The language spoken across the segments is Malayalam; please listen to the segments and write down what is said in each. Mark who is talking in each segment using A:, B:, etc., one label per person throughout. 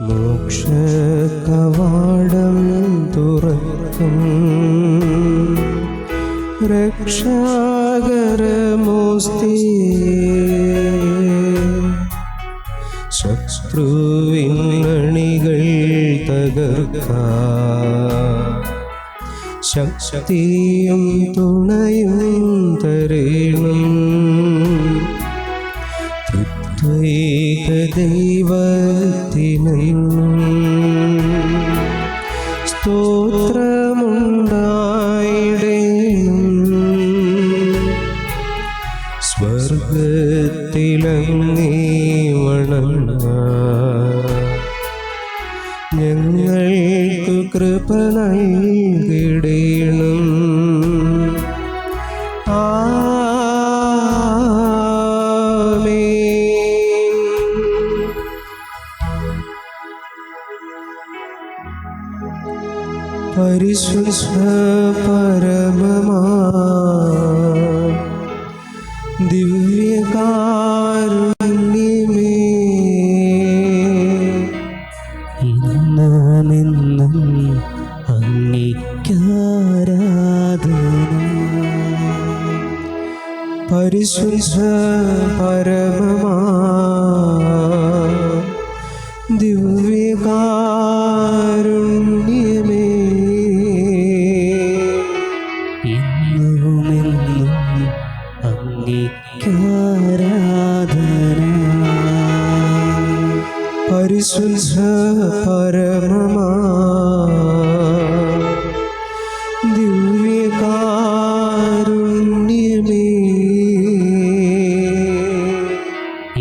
A: മോക്ഷകവാടം തുറക്കും രക്ഷാകരമോസ്തിയേ, ശത്രുവിൻ അണികൾ തകർക്കാൻ ശക്തിയും തുണയും തരേണം. ത്രിത്വൈക ദൈവത്തിനെന്നും സ്തോത്രമുണ്ടായിടേണം. സ്വർഗത്തിലങ്ങേ വണങ്ങാൻ ഞങ്ങൾക്ക് കൃപ നൽകിടേണം. ആമേൻ. പരിശുദ്ധ പരമമാ ദിവ്യകാരുണ്യമേ,
B: ഇന്നുമെന്നും അങ്ങേയ്ക്കാരാധന.
A: പരിശുദ്ധ പരമമാ ദിവ്യകാരുണ്യമേ,
B: ഇന്നുമെന്നും അങ്ങേയ്ക്കാരാധന.
A: പരിശുദ്ധ പരമമാ ദിവ്യകാരുണ്യമേ,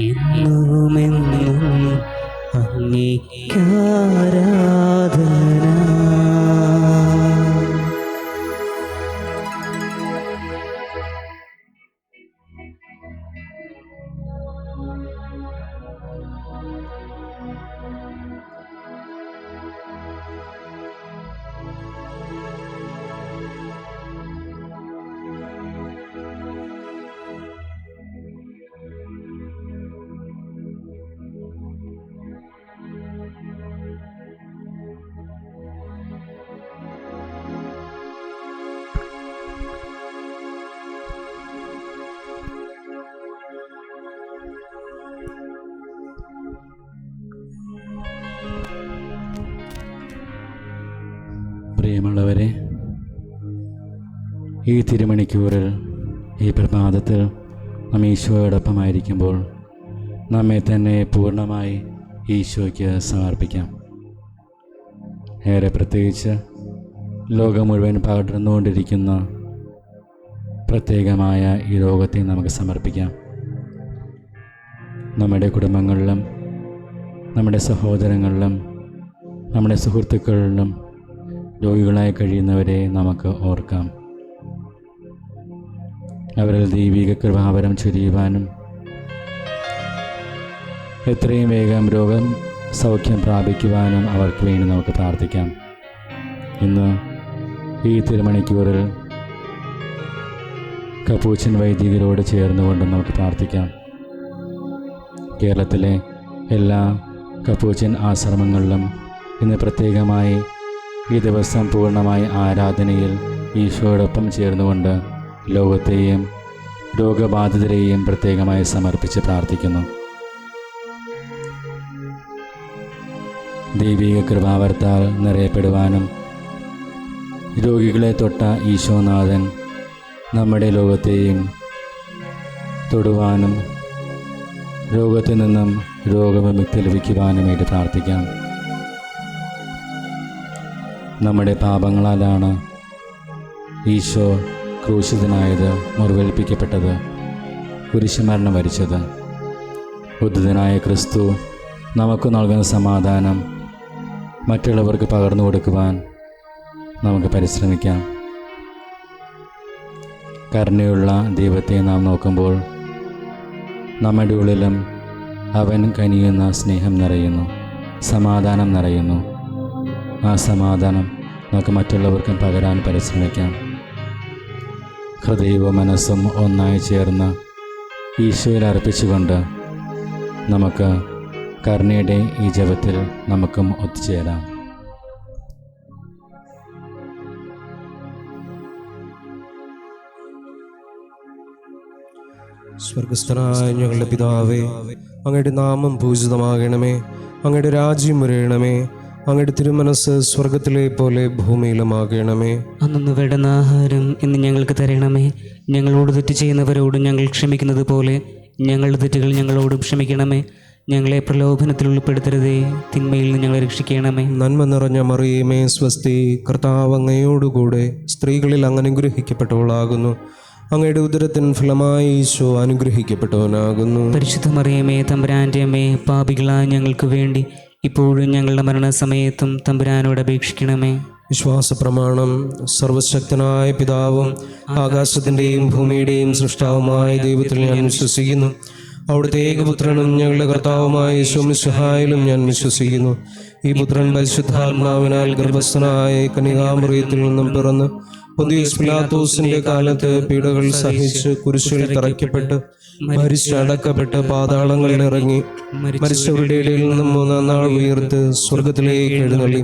B: ഇന്നുമെന്നും അങ്ങേയ്ക്കാരാധന.
C: പ്രിയമുള്ളവരെ, ഈ തിരുമണിക്കൂറിൽ, ഈ പ്രഭാതത്തിൽ നാം ഈശോയോടൊപ്പമായിരിക്കുമ്പോൾ നമ്മെ തന്നെ പൂർണ്ണമായി ഈശോയ്ക്ക് സമർപ്പിക്കാം. ഏറെ പ്രത്യേകിച്ച് ലോകം മുഴുവൻ പടർന്നുകൊണ്ടിരിക്കുന്ന പ്രത്യേകമായ ഈ രോഗത്തെ നമുക്ക് സമർപ്പിക്കാം. നമ്മുടെ കുടുംബങ്ങളിലും നമ്മുടെ സഹോദരങ്ങളിലും നമ്മുടെ സുഹൃത്തുക്കളിലും രോഗികളായി കഴിയുന്നവരെ നമുക്ക് ഓർക്കാം. അവരിൽ ദൈവിക കൃപാവരം ചൊരിയുവാനും എത്രയും വേഗം രോഗം സൗഖ്യം പ്രാപിക്കുവാനും അവർക്ക് വേണ്ടി നമുക്ക് പ്രാർത്ഥിക്കാം. ഇന്ന് ഈ തിരുമണിക്കൂറിൽ കപ്പൂച്ചിൻ വൈദികരോട് ചേർന്നുകൊണ്ട് നമുക്ക് പ്രാർത്ഥിക്കാം. കേരളത്തിലെ എല്ലാ കപ്പൂച്ചിൻ ആശ്രമങ്ങളിലും ഇന്ന് പ്രത്യേകമായി ഈ ദിവസം പൂർണ്ണമായി ആരാധനയിൽ ഈശോയോടൊപ്പം ചേർന്നുകൊണ്ട് ലോകത്തെയും രോഗബാധിതരെയും പ്രത്യേകമായി സമർപ്പിച്ച് പ്രാർത്ഥിക്കുന്നു. ദൈവിക കൃപാവർത്താൽ നിറയപ്പെടുവാനും രോഗികളെ തൊട്ട ഈശോനാഥൻ നമ്മുടെ ലോകത്തെയും തൊടുവാനും രോഗത്തിൽ നിന്നും രോഗവിമുക്തി ലഭിക്കുവാനും വേണ്ടി പ്രാർത്ഥിക്കാം. നമ്മുടെ പാപങ്ങളാലാണ് ഈശോ ക്രൂശിതനായത്, മുറിവേൽപ്പിക്കപ്പെട്ടത്, കുരിശുമരണം വരിച്ചത്. ഉദ്ധിതനായ ക്രിസ്തു നമുക്ക് നൽകുന്ന സമാധാനം മറ്റുള്ളവർക്ക് പകർന്നു കൊടുക്കുവാൻ നമുക്ക് പരിശ്രമിക്കാം. കരുണയുള്ള ദൈവത്തെ നാം നോക്കുമ്പോൾ നമ്മുടെ ഉള്ളിലും അവൻ കനിയുന്ന സ്നേഹം നിറയുന്നു, സമാധാനം നിറയുന്നു. ആ സമാധാനം നമുക്ക് മറ്റുള്ളവർക്കും പകരാൻ പരിശ്രമിക്കാം. ഹൃദയവും മനസ്സും ഒന്നായി ചേർന്ന് ഈശോയിൽ അർപ്പിച്ചുകൊണ്ട് നമുക്ക് കരുണയുടെ ഈ ജപത്തിൽ നമുക്കും ഒത്തുചേരാം.
A: സ്വർഗസ്ഥനായ ഞങ്ങളുടെ പിതാവേ, അങ്ങയുടെ നാമം പൂജിതമാകണമേ. അങ്ങയുടെ രാജ്യം വരയണമേ. അങ്ങയുടെ തിരുമനസ് സ്വർഗത്തിലെ പോലെ ഭൂമിയിലുമാകണമേ.
B: അന്നു വേണ്ടുന്ന ആഹാരം ഇന്ന് ഞങ്ങൾക്ക് തരണമേ. ഞങ്ങളോട് തെറ്റ് ചെയ്യുന്നവരോട് ഞങ്ങൾ ക്ഷമിക്കുന്നത് പോലെ ഞങ്ങളുടെ തെറ്റുകൾ ഞങ്ങളോട് ക്ഷമിക്കണമേ. ഞങ്ങളെ പ്രലോഭനത്തിൽ ഉൾപ്പെടുത്തരുതേ, തിന്മയിൽ നിന്ന് ഞങ്ങളെ രക്ഷിക്കണമേ.
A: നന്മ നിറഞ്ഞ മറിയമേ സ്വസ്തി, കർത്താവ് അങ്ങയോടുകൂടെ സ്ത്രീകളിൽ അങ്ങ് അനുഗ്രഹിക്കപ്പെട്ടവളാകുന്നു. അങ്ങയുടെ ഉദരത്തിൻ ഫലമായി ഈശോ അനുഗ്രഹിക്കപ്പെട്ടവനാകുന്നു.
B: പരിശുദ്ധ മറിയമേ, തമ്പുരാൻ്റെ അമ്മേ, പാപികളായ ഞങ്ങൾക്ക് വേണ്ടി ഇപ്പോഴും ഞങ്ങളുടെ മരണസമയത്തും തമ്പുരാനോട് അപേക്ഷിക്കണമേ.
A: വിശ്വാസ പ്രമാണം. സർവശക്തനായ പിതാവും ആകാശത്തിൻ്റെയും ഭൂമിയുടെയും സൃഷ്ടാവുമായ ദൈവത്തിൽ ഞാൻ വിശ്വസിക്കുന്നു. അവിടുത്തെ ഏകപുത്രനും ഞങ്ങളുടെ കർത്താവുമായ യേശു മിശിഹായിലും ഞാൻ വിശ്വസിക്കുന്നു. ഈ പുത്രൻ പരിശുദ്ധാത്മാവിനാൽ ഗർഭസ്ഥനായ കന്യകാമറിയത്തിൽ നിന്നും പിറന്ന് പൊന്തിയോസ് പിലാത്തോസിന്റെ കാലത്ത് പീഡകൾ സഹിച്ച് കുരിശിൽ തറയ്ക്കപ്പെട്ട് മരിച്ചടക്കപ്പെട്ട് പാതാളങ്ങളിൽ ഇറങ്ങി മരിച്ചവരുടെ ഇടയിൽ നിന്നും മൂന്നാം നാൾ ഉയർത്ത് സ്വർഗത്തിലേക്ക് എഴുന്നള്ളി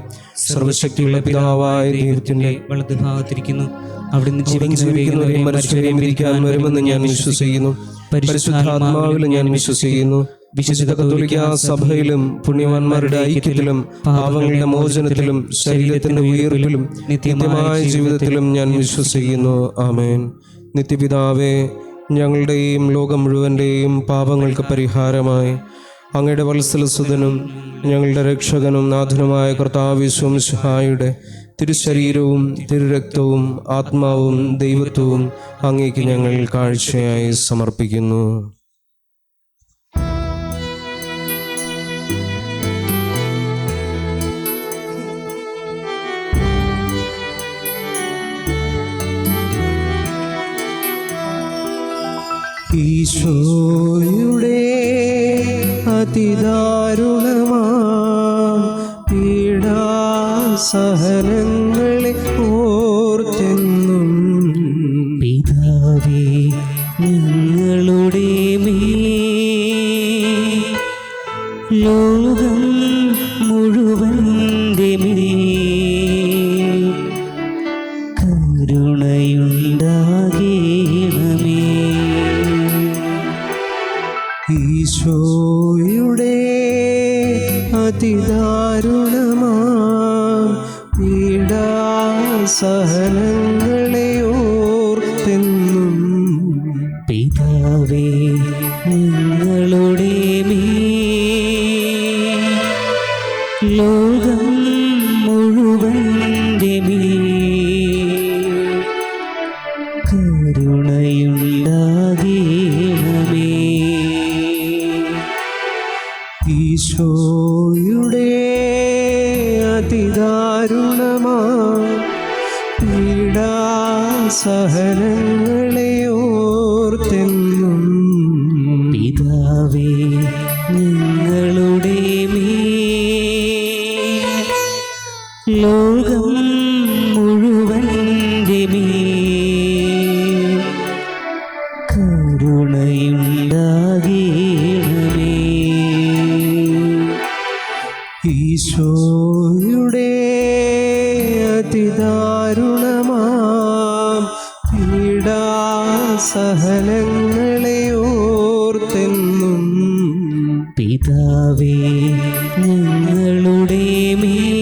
A: സർവശക്തിയുള്ള പിതാവായ ദൈവത്തിന്റെ
B: വലതുഭാഗത്തിരിക്കുന്നു. അവിടുന്ന്
A: ജീവിക്കുന്നവരെയും മരിച്ചവരെയും ഇരിക്കാൻ വരുമെന്ന് ഞാൻ വിശ്വസിക്കുന്നു. പരിശുദ്ധാത്മാവിലും ഞാൻ വിശ്വസിക്കുന്നു. വിശുദ്ധ കത്തോലിക്കാ സഭയിലും പുണ്യവാന്മാരുടെ ഐക്യത്തിലും പാപങ്ങളുടെ മോചനത്തിലും ശരീരത്തിന്റെ ഉയർപ്പിലും നിത്യമായ ജീവിതത്തിലും ഞാൻ വിശ്വസിക്കുന്നു. ആമേൻ. നിത്യപിതാവേ, ഞങ്ങളുടെയും ലോകം മുഴുവൻ്റെയും പാപങ്ങൾക്ക് പരിഹാരമായി അങ്ങയുടെ വത്സലസുതനും ഞങ്ങളുടെ രക്ഷകനും നാഥനുമായ കർത്താവ് യേശു മിശിഹായുടെ തിരുശരീരവും തിരുരക്തവും ആത്മാവും ദൈവത്വവും അങ്ങേക്ക് ഞങ്ങൾ കാഴ്ചയായി സമർപ്പിക്കുന്നു. ഈശോയുടെ അതിദാരുണമാ പീഡാസഹനങ്ങളെ ഓർത്തെന്നും
B: പിതാവേ, ഞങ്ങളുടെ മേൽ ലോകം മുഴുവൻ്റെ മേൽ കരുണയുണ്ടാകണമേ.
A: ഈശോയുടെ അതിദാരുണമാ പീഡാസഹനങ്ങളെ ഓർത്തെന്നും
B: പിതാവേ, ഞങ്ങളുടെ മേൽ ലോകം മുഴുവൻ്റെ മേൽ കരുണയുണ്ടാകണമേ.
A: ഈശോയുടെ അതിദാരുണമാ പീഡാസഹനങ്ങളെ ഓർത്തെന്നും
B: പിതാവേ, ഞങ്ങളുടെ മേൽ ലോകം മുഴുവൻ്റെ മേൽ കരുണയുണ്ടാകണമേ.
A: ഈശോയുടെ അതിദാരുണമാ പീഡാസഹനങ്ങളെ ഓർത്തെന്നും
B: പിതാവേ, ഞങ്ങളുടെ മേൽ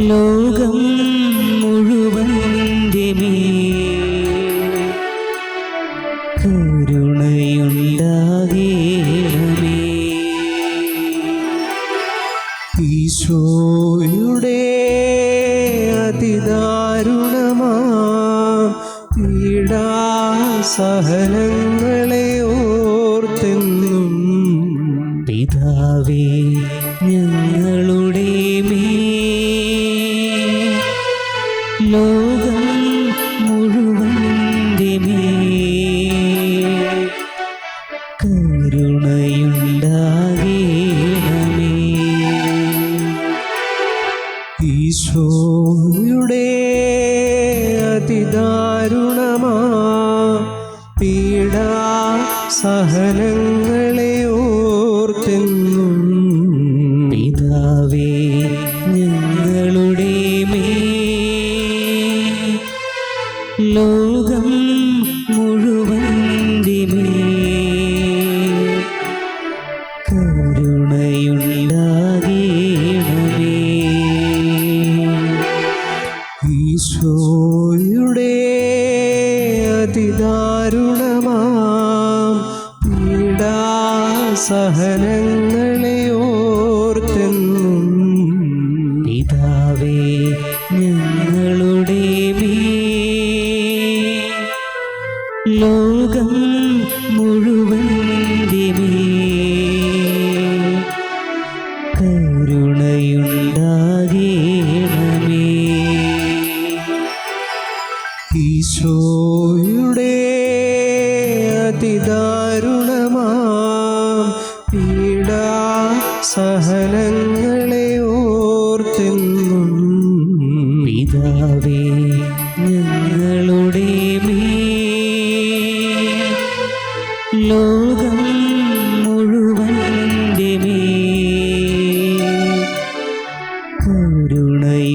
B: ലോകം മുഴുവൻ്റെ മേൽ കരുണയുണ്ടാകണമേ.
A: ഈശോയുടെ അതിദാരുണമാ പീഡാസഹനങ്ങളെ ഓർത്തെന്നും
B: പിതാവേ, ഞങ്ങളുടെ മേൽ ലോകം മുഴുവൻ്റെ മേൽ കരുണയുണ്ടാകണമേ.
A: ഈശോയുടെ അതിദാരുണമാ പീഡാസഹനങ്ങളെ സഹനങ്ങളെ ഓർത്തെന്നും
B: പിതാവേ ഞങ്ങളുടെ ലോകം മുഴുവൻ്റെ കരുണയുണ്ടാകേണമേ.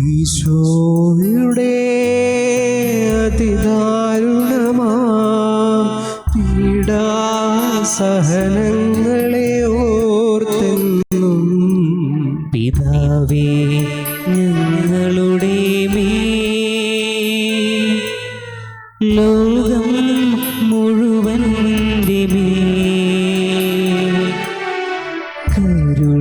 A: ഈശോയുടെ അതിദാരുണമാം പീഡാസഹനങ്ങളെ ഓർത്തെന്നും
B: പിതാവേ ഞങ്ങളുടെ ലോകം മുഴുവൻ്റെ കരുണയുണ്ടാകേണമേ.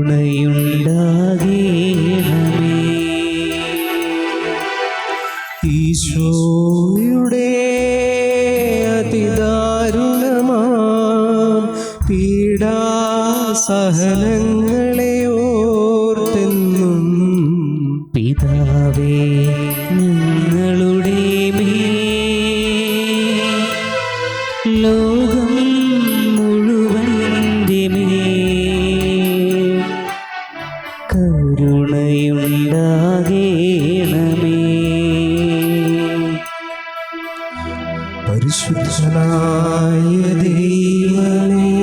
A: ഈശോയുടെ അതിദാരുണമാം പീഡാസഹനങ്ങളെ ഓർത്തെന്നും
B: പിതാവേ ഞങ്ങളുടെ ലോകം മുഴുവൻ്റെ കരുണയുണ്ടാകേണമേ.
A: പരിശുദ്ധനായ ദൈവമേ,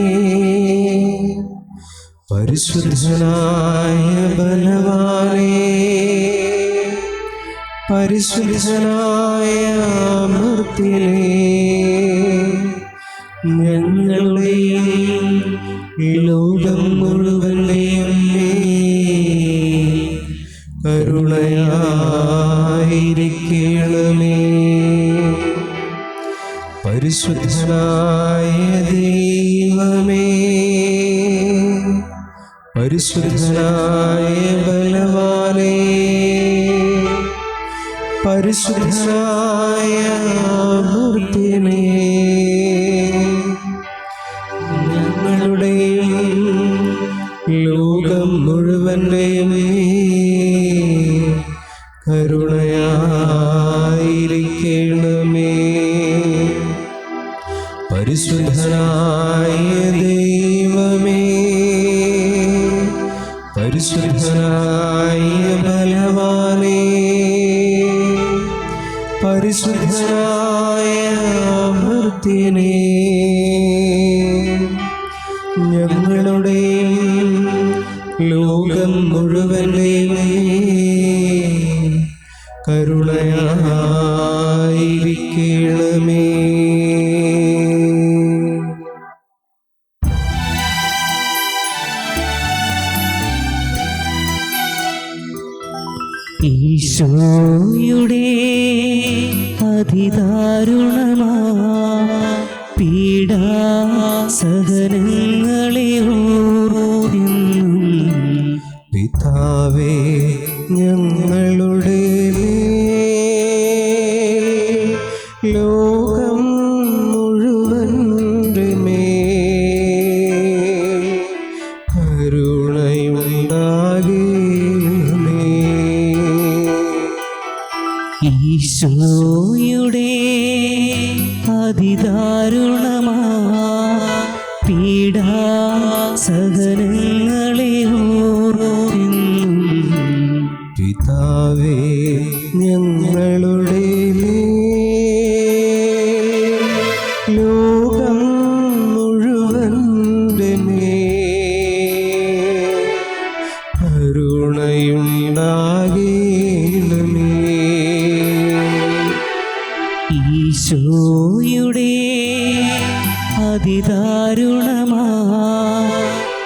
A: പരിശുദ്ധനായ ബലവാനേ, പരിശുദ്ധനായ അമർത്യനേ, ഞങ്ങളുടെയും ലോകം മുഴുവനെയും കരുണയായിരിക്കണമേ. പരിശുദ്ധനായ ദൈവമേ, പരിശുദ്ധനായ ബലവാനേ, പരിശുദ്ധനായ അമർത്യനേ, ഞങ്ങളുടെയും ലോകം മുഴുവനെയും കരുണയായിരിക്കണമേ. പരിശുദ്ധനായ ദൈവമേ, പരിശുദ്ധനായ ബലവാനേ, പരിശുദ്ധനായ അമർത്യനേ, ഞങ്ങളുടെയും ലോകം മുഴുവനെയും കരുണയായിരിക്കണമേ.
B: ഈശോയുടെ അതിദാരുണമാ പീഡാസഹനങ്ങളെ ഓർത്തെന്നും
A: പിതാവേ ഞങ്ങളുടെ ലോകം മുഴുവൻ്റെ കരുണയുണ്ടാകണമേ.
B: ഈശോയുടെ അതിദാരുണമാ പീഡാസഹനങ്ങളെ ഓർത്തെന്നും
A: പിതാവേ ഞങ്ങളുടെ ലോകം മുഴുവൻ്റെ കരുണയുണ്ടാകണമേ.
B: ഈശോയുടെ അതിദാരുണമാ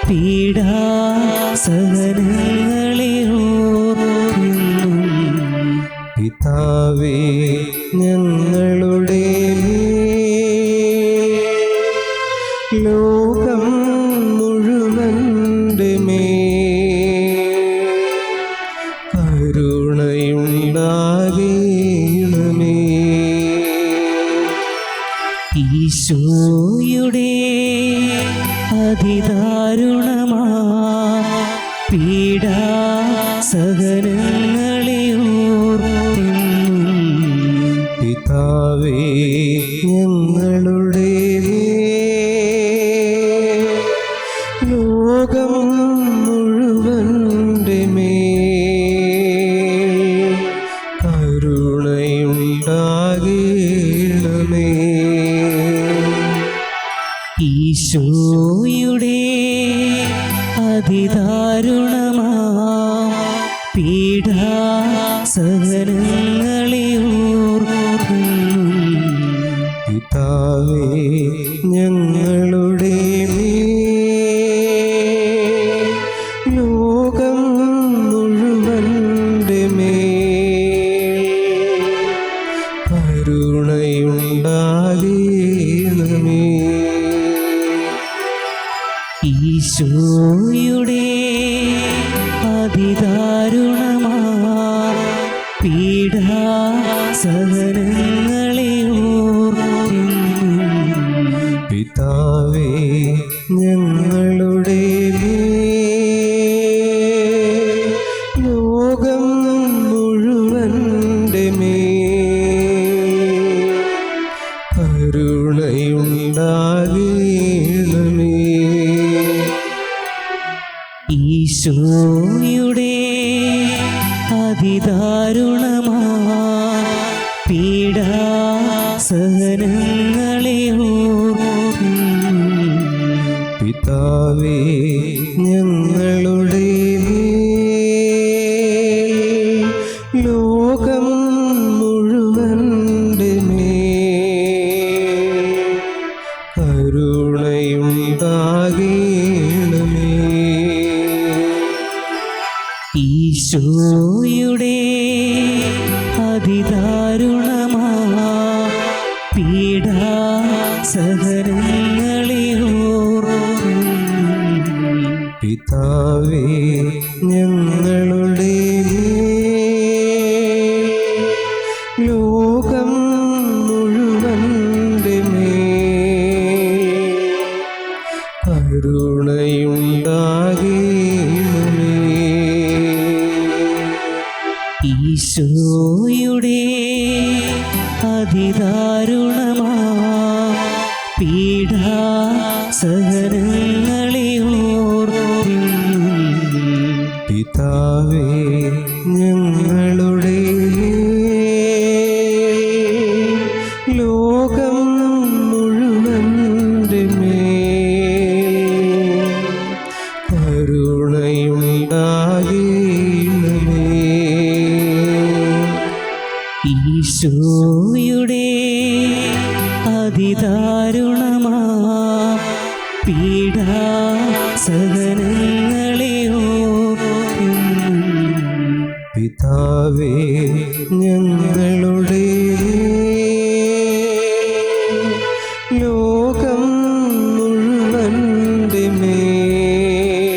B: പീഡാസഹനങ്ങളെ ഓർത്തെന്നും
A: പിതാവേ ഞങ്ങളുടെ ലോകം മുഴുവൻ്റെ കരുണയുണ്ടാകണമേ.
B: ഈശോയുടെ അതിദാരുണമാ പീഡാസഹനങ്ങളെ ഓർത്തെന്നും
A: പിതാവേ ഞങ്ങളുടെ
B: ഈശോയുടെ അതിദാരുണമാ പീഡാസഹനങ്ങളെ ഓർക്കുന്നു.
A: പിതാവേ ഞങ്ങളുടെ മേൽ, ലോകം മുഴുവൻ്റെ മേൽ കരുണയുണ്ടാകണമേ.
B: ഈശോയുടെ അതിദാരുണമാ പീഡാസഹനങ്ങളെ ഓർക്കുന്നു.
A: പിതാവേ ഞങ്ങളുടെ മേൽ, ലോകം മുഴുവൻ്റെ മേൽ കരുണയുണ്ടാകണമേ.
B: ഈശോയുടെ അതിദാരുണമാ പീഡാസഹനങ്ങളെ ഓർക്കുന്നു.
A: പിതാവേ ഞങ്ങളുടെ മേൽ, ലോകം മുഴുവൻ്റെ മേൽ കരുണയുണ്ടാകണമേ.
B: ഈശോയുടെ അതിദാരുണമാ പീഡാസഹനങ്ങളെ ഓർക്കുന്നു.
A: പിതാവേ ഞങ്ങളുടെ മേൽ, ലോകം മുഴുവൻ്റെ മേൽ കരുണയുണ്ടാകണമേ.
B: ഈശോയുടെ അതിദാരുണമാ പീഡാസഹനങ്ങളെ ഓർക്കുന്നു.
A: പിതാവേ ഞങ്ങളുടെ മേൽ, ലോകം മുഴുവൻ്റെ മേൽ കരുണയുണ്ടാകണമേ.
B: ഈശോയുടെ അതിദാരുണമാ പീഡാസഹനങ്ങളെ ഓർക്കുന്നു.
A: പിതാവേ ഞങ്ങളുടെ മേൽ, ലോകം മുഴുവൻ്റെ മേൽ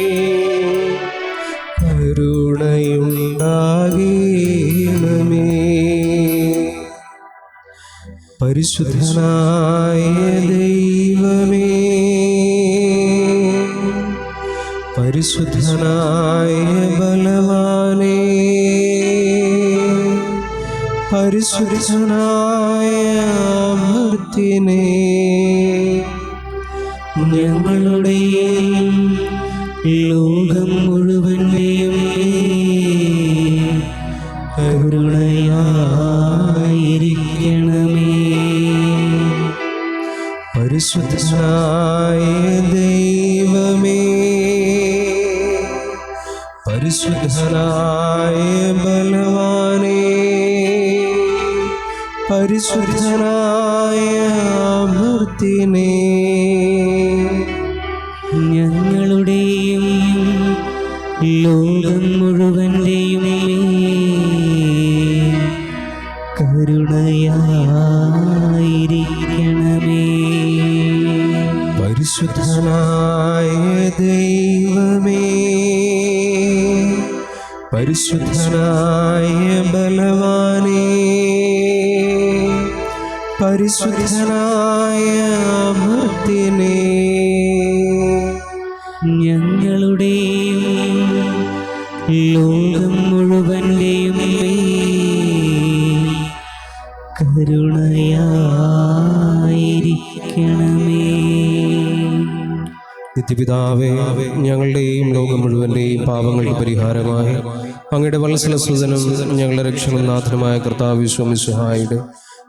A: കരുണയുണ്ടാകണമേ. പരിശുദ്ധനായ ദൈവമേ, പരിശുദ്ധനായ ബലവാനേ, പരിശുദ്ധനായ അമർത്യനേ,
B: ഞങ്ങളുടെയും ലോകം മുഴുവൻ്റെയും കരുണയായിരിക്കണമേ.
A: പരിശുദ്ധനായ ദൈവമേ, പരിശുദ്ധനായ ബലവാനേ, പരിശുദ്ധനായ അമർത്യനേ,
B: ഞങ്ങളുടെയും ലോകം മുഴുവൻ്റെയും കരുണയായിരിക്കണമേ.
A: പരിശുദ്ധനായ ദൈവമേ, പരിശുദ്ധനായ ബലവാനേ, പരിശുദ്ധനായ അമർത്യനേ,
B: ഞങ്ങളുടെയും ലോകം മുഴുവൻ്റെയും കരുണയായിരിക്കണമേ.
A: നിത്യപിതാവേ, ഞങ്ങളുടെയും ലോകം മുഴുവൻ്റെയും പാപങ്ങൾക്ക് പരിഹാരമായി അങ്ങയുടെ വത്സലസുതനും ഞങ്ങളുടെ രക്ഷകനാഥനുമായ കർത്താവ് യേശു മിശിഹായുടെ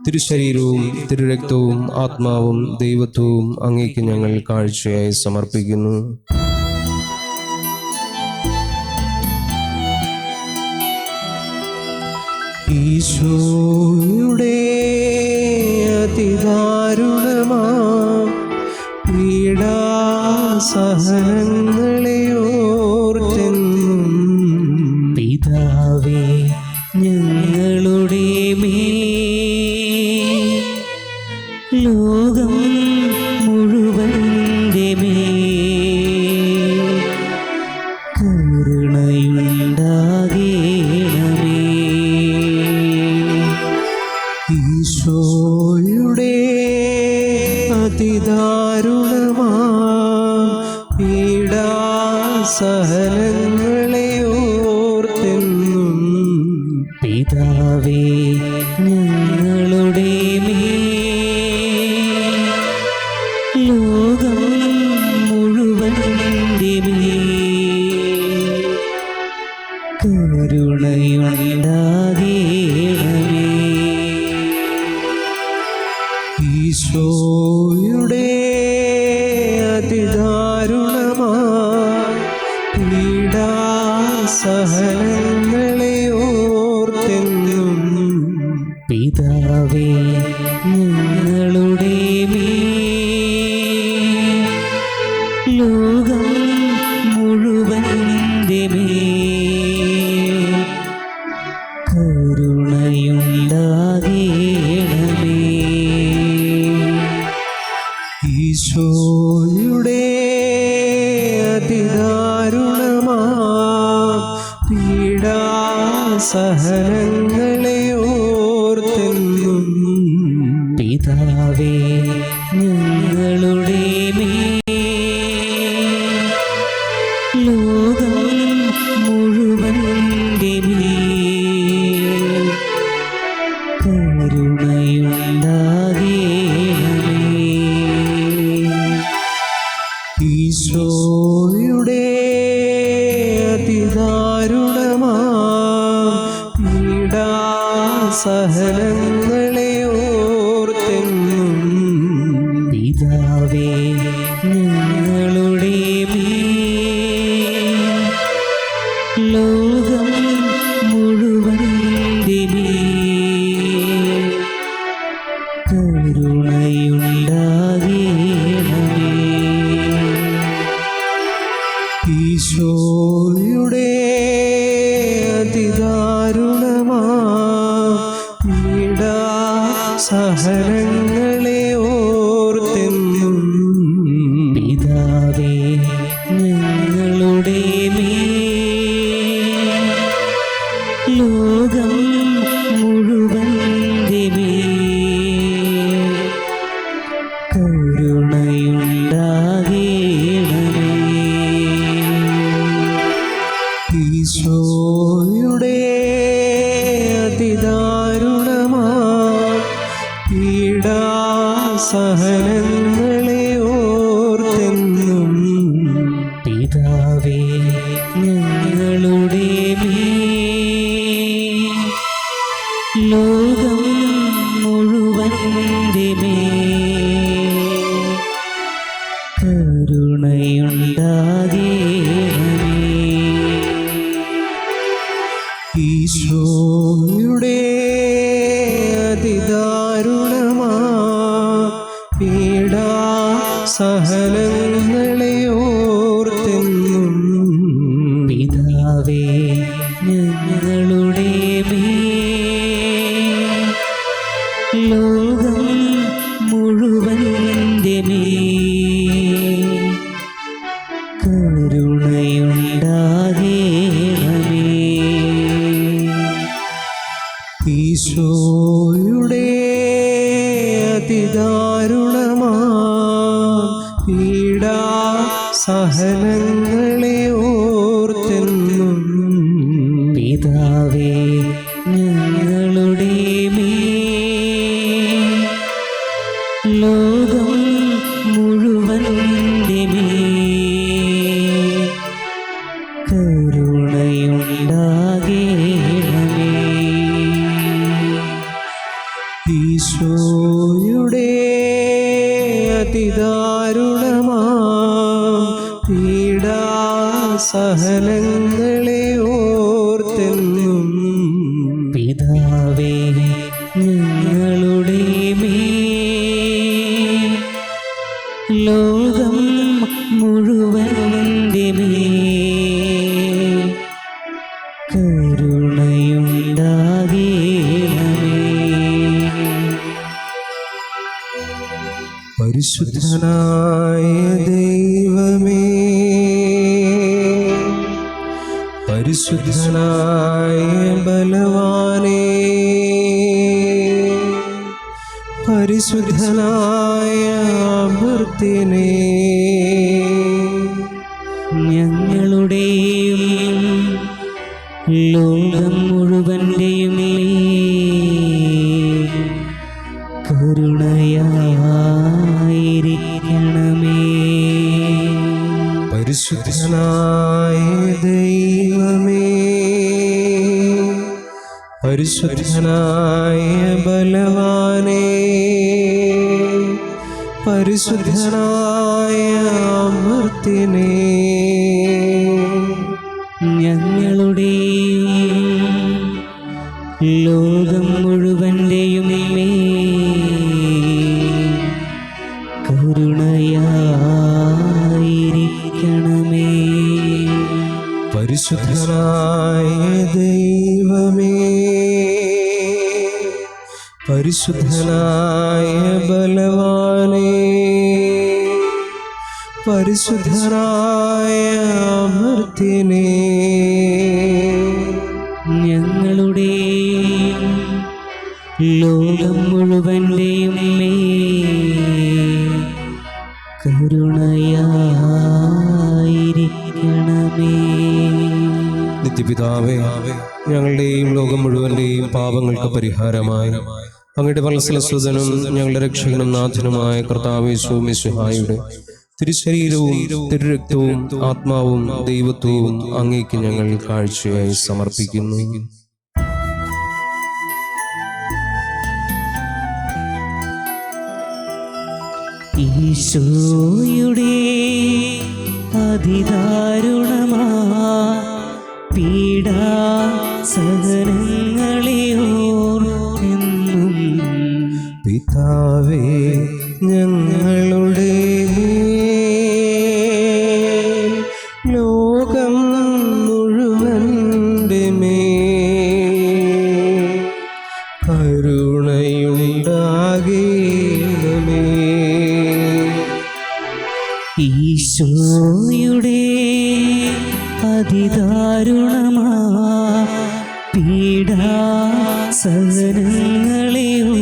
A: തിരുശരീരവും തിരുരക്തവും ആത്മാവും ദൈവത്വവും അങ്ങേക്ക് ഞങ്ങൾ കാഴ്ചയായി സമർപ്പിക്കുന്നു. ഈശോയുടെ അതിദാരുണമാ പീഡാസഹനങ്ങളെ ഓർത്തെന്നും
B: പിതാവേ ഞങ്ങളുടെ മേൽ ലോകം മുഴുവൻ്റെ മേൽ കരുണയുണ്ടാകേണമേ.
A: ഈശോയുടെ അതിദാരുണമാ പീഡാസഹനങ്ങളെ ഓർത്തെന്നും
B: പിതാവേ ഞങ്ങളുടെ മേൽ ലോകം മുഴുവൻ്റെ മേൽ കരുണയുണ്ടാകേണമേ.
A: ഈശോയുടെ അതിദാരുണമാ പീഡാസഹനങ്ങളെ ഓർത്തെന്നും
B: പിതാവേ ഞങ്ങളുടെ മേൽ ലോകം മുഴുവൻ്റെ മേൽ കരുണയുണ്ടാകേണമേ.
A: ഈശോയുടെ അതിദാരുണമാ പീഡാസഹനങ്ങളെ ഓർത്തെന്നും
B: പിതാവേ ഞങ്ങളുടെ മേൽ ലോകം മുഴുവൻ്റെ മേൽ കരുണയുണ്ടാകേണമേ.
A: ഈശോയുടെ അതിദാരുണമാ പീഡാസഹനങ്ങളെ ഓർത്തെന്നും
B: പിതാവേ ഞങ്ങളുടെ മേൽ ലോകം മുഴുവൻ്റെ മേൽ കരുണയുണ്ടാകേണമേ.
A: ഈശോയുടെ അതിദാരുണമാ പീഡാസഹനങ്ങളെ ഓർത്തെന്നും
B: പിതാവേ ഞങ്ങളുടെ മേൽ ലോകം മുഴുവൻ്റെ മേൽ കരുണയുണ്ടാകേണമേ.
A: ഈശോയുടെ അതിദാരുണമാ പീഡാസഹനങ്ങളെ ഓർത്തെന്നും
B: പിതാവേ ഞങ്ങളുടെ മേൽ ലോകം മുഴുവൻ്റെ മേൽ കരുണയുണ്ടാകേണമേ.
A: ഈശോയുടെ അതിദാരുണമാ പീഡാസഹനങ്ങളെ ഓർത്തെന്നും
B: പിതാവേ ഞങ്ങളുടെ മേൽ ലോകം മുഴുവൻ്റെ മേൽ കരുണയുണ്ടാകേണമേ.
A: ഈശോയുടെ അതിദാരുണമാ പീഡാസഹനങ്ങളെ ഓർത്തെന്നും
B: പിതാവേ ഞങ്ങളുടെ മേൽ ലോകം മുഴുവൻ്റെ മേൽ കരുണയുണ്ടാകേണമേ.
A: ഈശോ പീഡാസഹനങ്ങളെ ഓർത്തെന്നും
B: പിതാവേ ഞങ്ങളുടെ മേൽ ലോകം മുഴുവൻ്റെ മേൽ കരുണയുണ്ടാകേണമേ.
A: പരിശുദ്ധനായ ദൈവമേ, പരിശുദ്ധനായ ബലവാനേ, പരിശുദ്ധനായ അമർത്യനേ,
B: ഞങ്ങളുടെയും ലോകം മുഴുവൻ്റെയും മേൽ കരുണയായിരിക്കണമേ.
A: പരിശുദ്ധനായ ദൈവമേ, പരിശുദ്ധനായ ബലവാനേ, പരിശുദ്ധനായ അമർത്യനേ,
B: ഞങ്ങളുടെയും ലോകം മുഴുവൻ്റെയും മേൽ കരുണയായിരിക്കണമേ.
A: പരിശുദ്ധനായ ദൈവമേ, പരിശുദ്ധനായ ബലവാനേ, പരിശുദ്ധനായ അമർത്യനേ,
B: ഞങ്ങളുടെയും ലോകം മുഴുവൻ്റെയും മേൽ കരുണയായിരിക്കണമേ.
A: നിത്യപിതാവേ, ഞങ്ങളുടെയും ലോകം മുഴുവന്റെയും പാപങ്ങൾക്ക് പരിഹാരമായി അങ്ങയുടെ വത്സലസുതനും ഞങ്ങളുടെ രക്ഷകനും നാഥനുമായ കർത്താവ് യേശു മിശിഹായുടെ തിരുശരീരവും തിരുരക്തവും ആത്മാവും ദൈവത്വവും അങ്ങേക്ക് ഞങ്ങൾ കാഴ്ചയായി സമർപ്പിക്കുന്നു.
B: ഈശോയുടെ അതിദാരുണമാ പീഡാസഹനങ്ങളെ ഓർമ്മെന്നും
A: പിതാവേ, ഞങ്ങളുടെ മേൽ ലോകം മുഴുവന്റെ മേൽ കരുണയുണ്ടാകേണമേ.
B: ഈശോയുടെ അതിദാരുണമാ പീഡാസഹനങ്ങളെ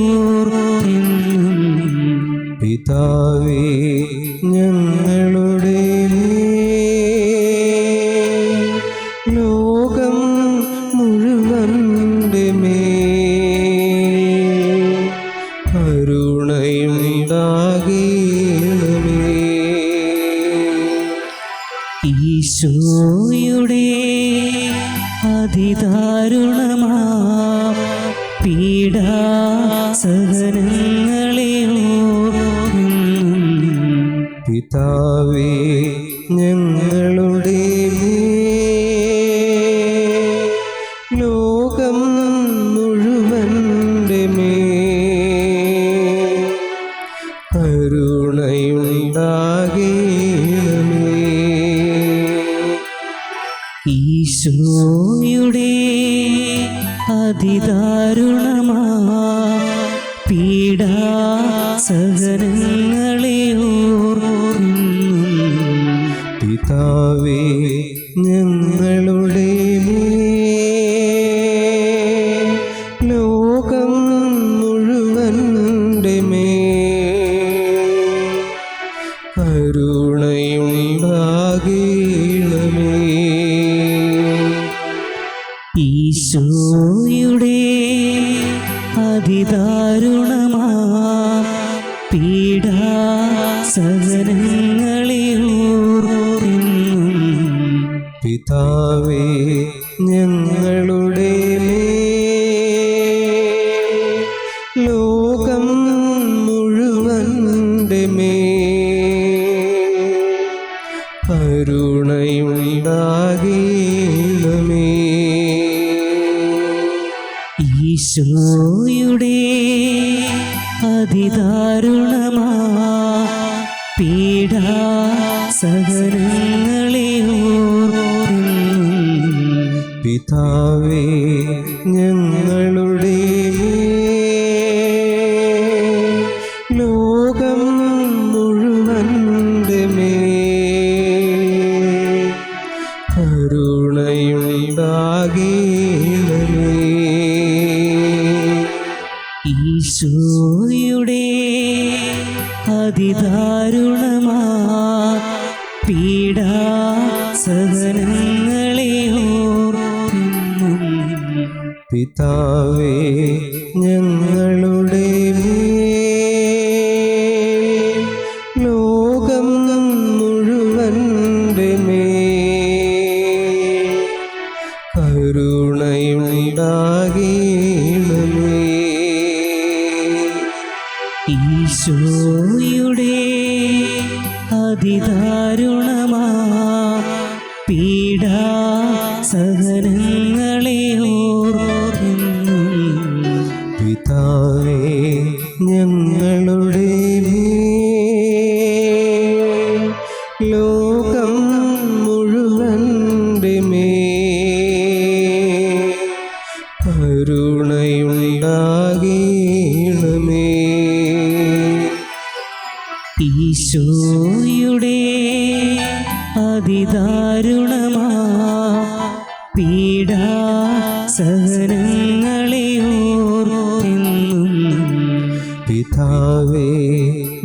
B: ഓർമ്മെന്നും
A: പിതാവേ, ഞങ്ങളുടെ മേൽ ലോകം മുഴുവന്റെ മേൽ കരുണയുണ്ടാകേണമേ.
B: ഈശോയുടെ അതിദാരുണമാ പീഡാസഹനങ്ങളെ ഓർമ്മെന്നും
A: പിതാവേ, ഞങ്ങളുടെ മേൽ ലോകം മുഴുവന്റെ മേൽ കരുണയുണ്ടാകേണമേ.
B: ഈശോയുടെ അതിദാരുണമാ പീഡാസഹനങ്ങളെ ഓർമ്മെന്നും
A: പിതാവേ, ഞങ്ങളുടെ മേൽ ലോകം മുഴുവന്റെ മേൽ കരുണയുണ്ടാകേണമേ.
B: ഈശോയുടെ അതിദാരുണമാ പീഡാസഹനങ്ങളെ ഓർമ്മെന്നും
A: പിതാവേ, ഞങ്ങളുടെ മേൽ ലോകം മുഴുവന്റെ മേൽ കരുണയുണ്ടാകേണമേ.
B: ഈശോയുടെ അതിദാരുണമാ പീഡാസഹനങ്ങളെ ഓർക്കുന്നു
A: പിതാവേ ഞങ്ങളുടെ മേൽ, ലോകം മുഴുവൻ്റെ മേൽ കരുണയുണ്ടാകേണമേ.
B: ഈശോയുടെ അതിദാരുണമാ പീഡാസഹനങ്ങളെ ഓർക്കുന്നു
A: പിതാവേ ഞങ്ങളുടെ മേൽ, ലോകം മുഴുവൻ്റെ മേൽ കരുണയുണ്ടാകേണമേ.
B: ഈശോയുടെ അതിദാരുണമാ പീഡാസഹനങ്ങളെ ഓർക്കുന്നു
A: പിതാവേ ഞങ്ങളുടെ മേൽ, ലോകം മുഴുവൻ്റെ മേൽ കരുണയുണ്ടാകേണമേ.
B: ഈശോയുടെ അതിദാരുണമാ പീഡാസഹനങ്ങളെ ഓർക്കുന്നു
A: പിതാവേ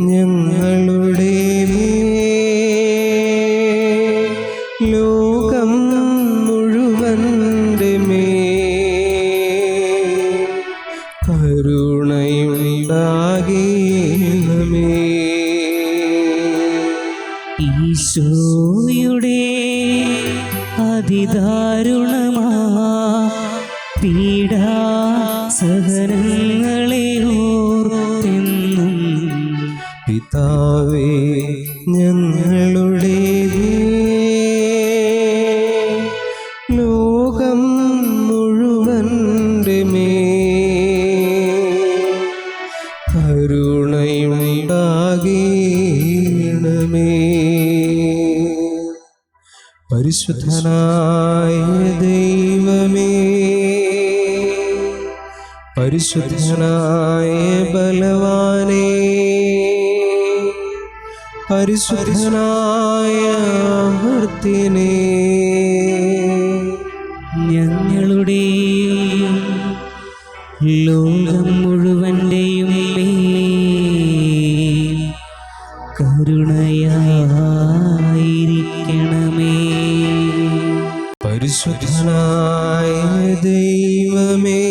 A: ഞങ്ങളുടെ മേൽ, ലോകം മുഴുവൻ്റെ മേൽ കരുണയുണ്ടാകേണമേ.
B: ഈശോയുടെ അതിദാരുണമാ പീഡാസഹനങ്ങളെ ഓർക്കുന്നു
A: പിതാവേ ഞങ്ങളുടെ മേൽ, ലോകം മുഴുവൻ്റെ മേൽ കരുണയുണ്ടാകേണമേ. പരിശുദ്ധനായ ദൈവമേ, പരിശുദ്ധനായ ബലവാനേ, പരിശുദ്ധനായ അമർത്യനേ,
B: ഞങ്ങളുടെയും ലോകം മുഴുവൻ്റെയും മേൽ കരുണയായിരിക്കണമേ.
A: പരിശുദ്ധനായ ദൈവമേ,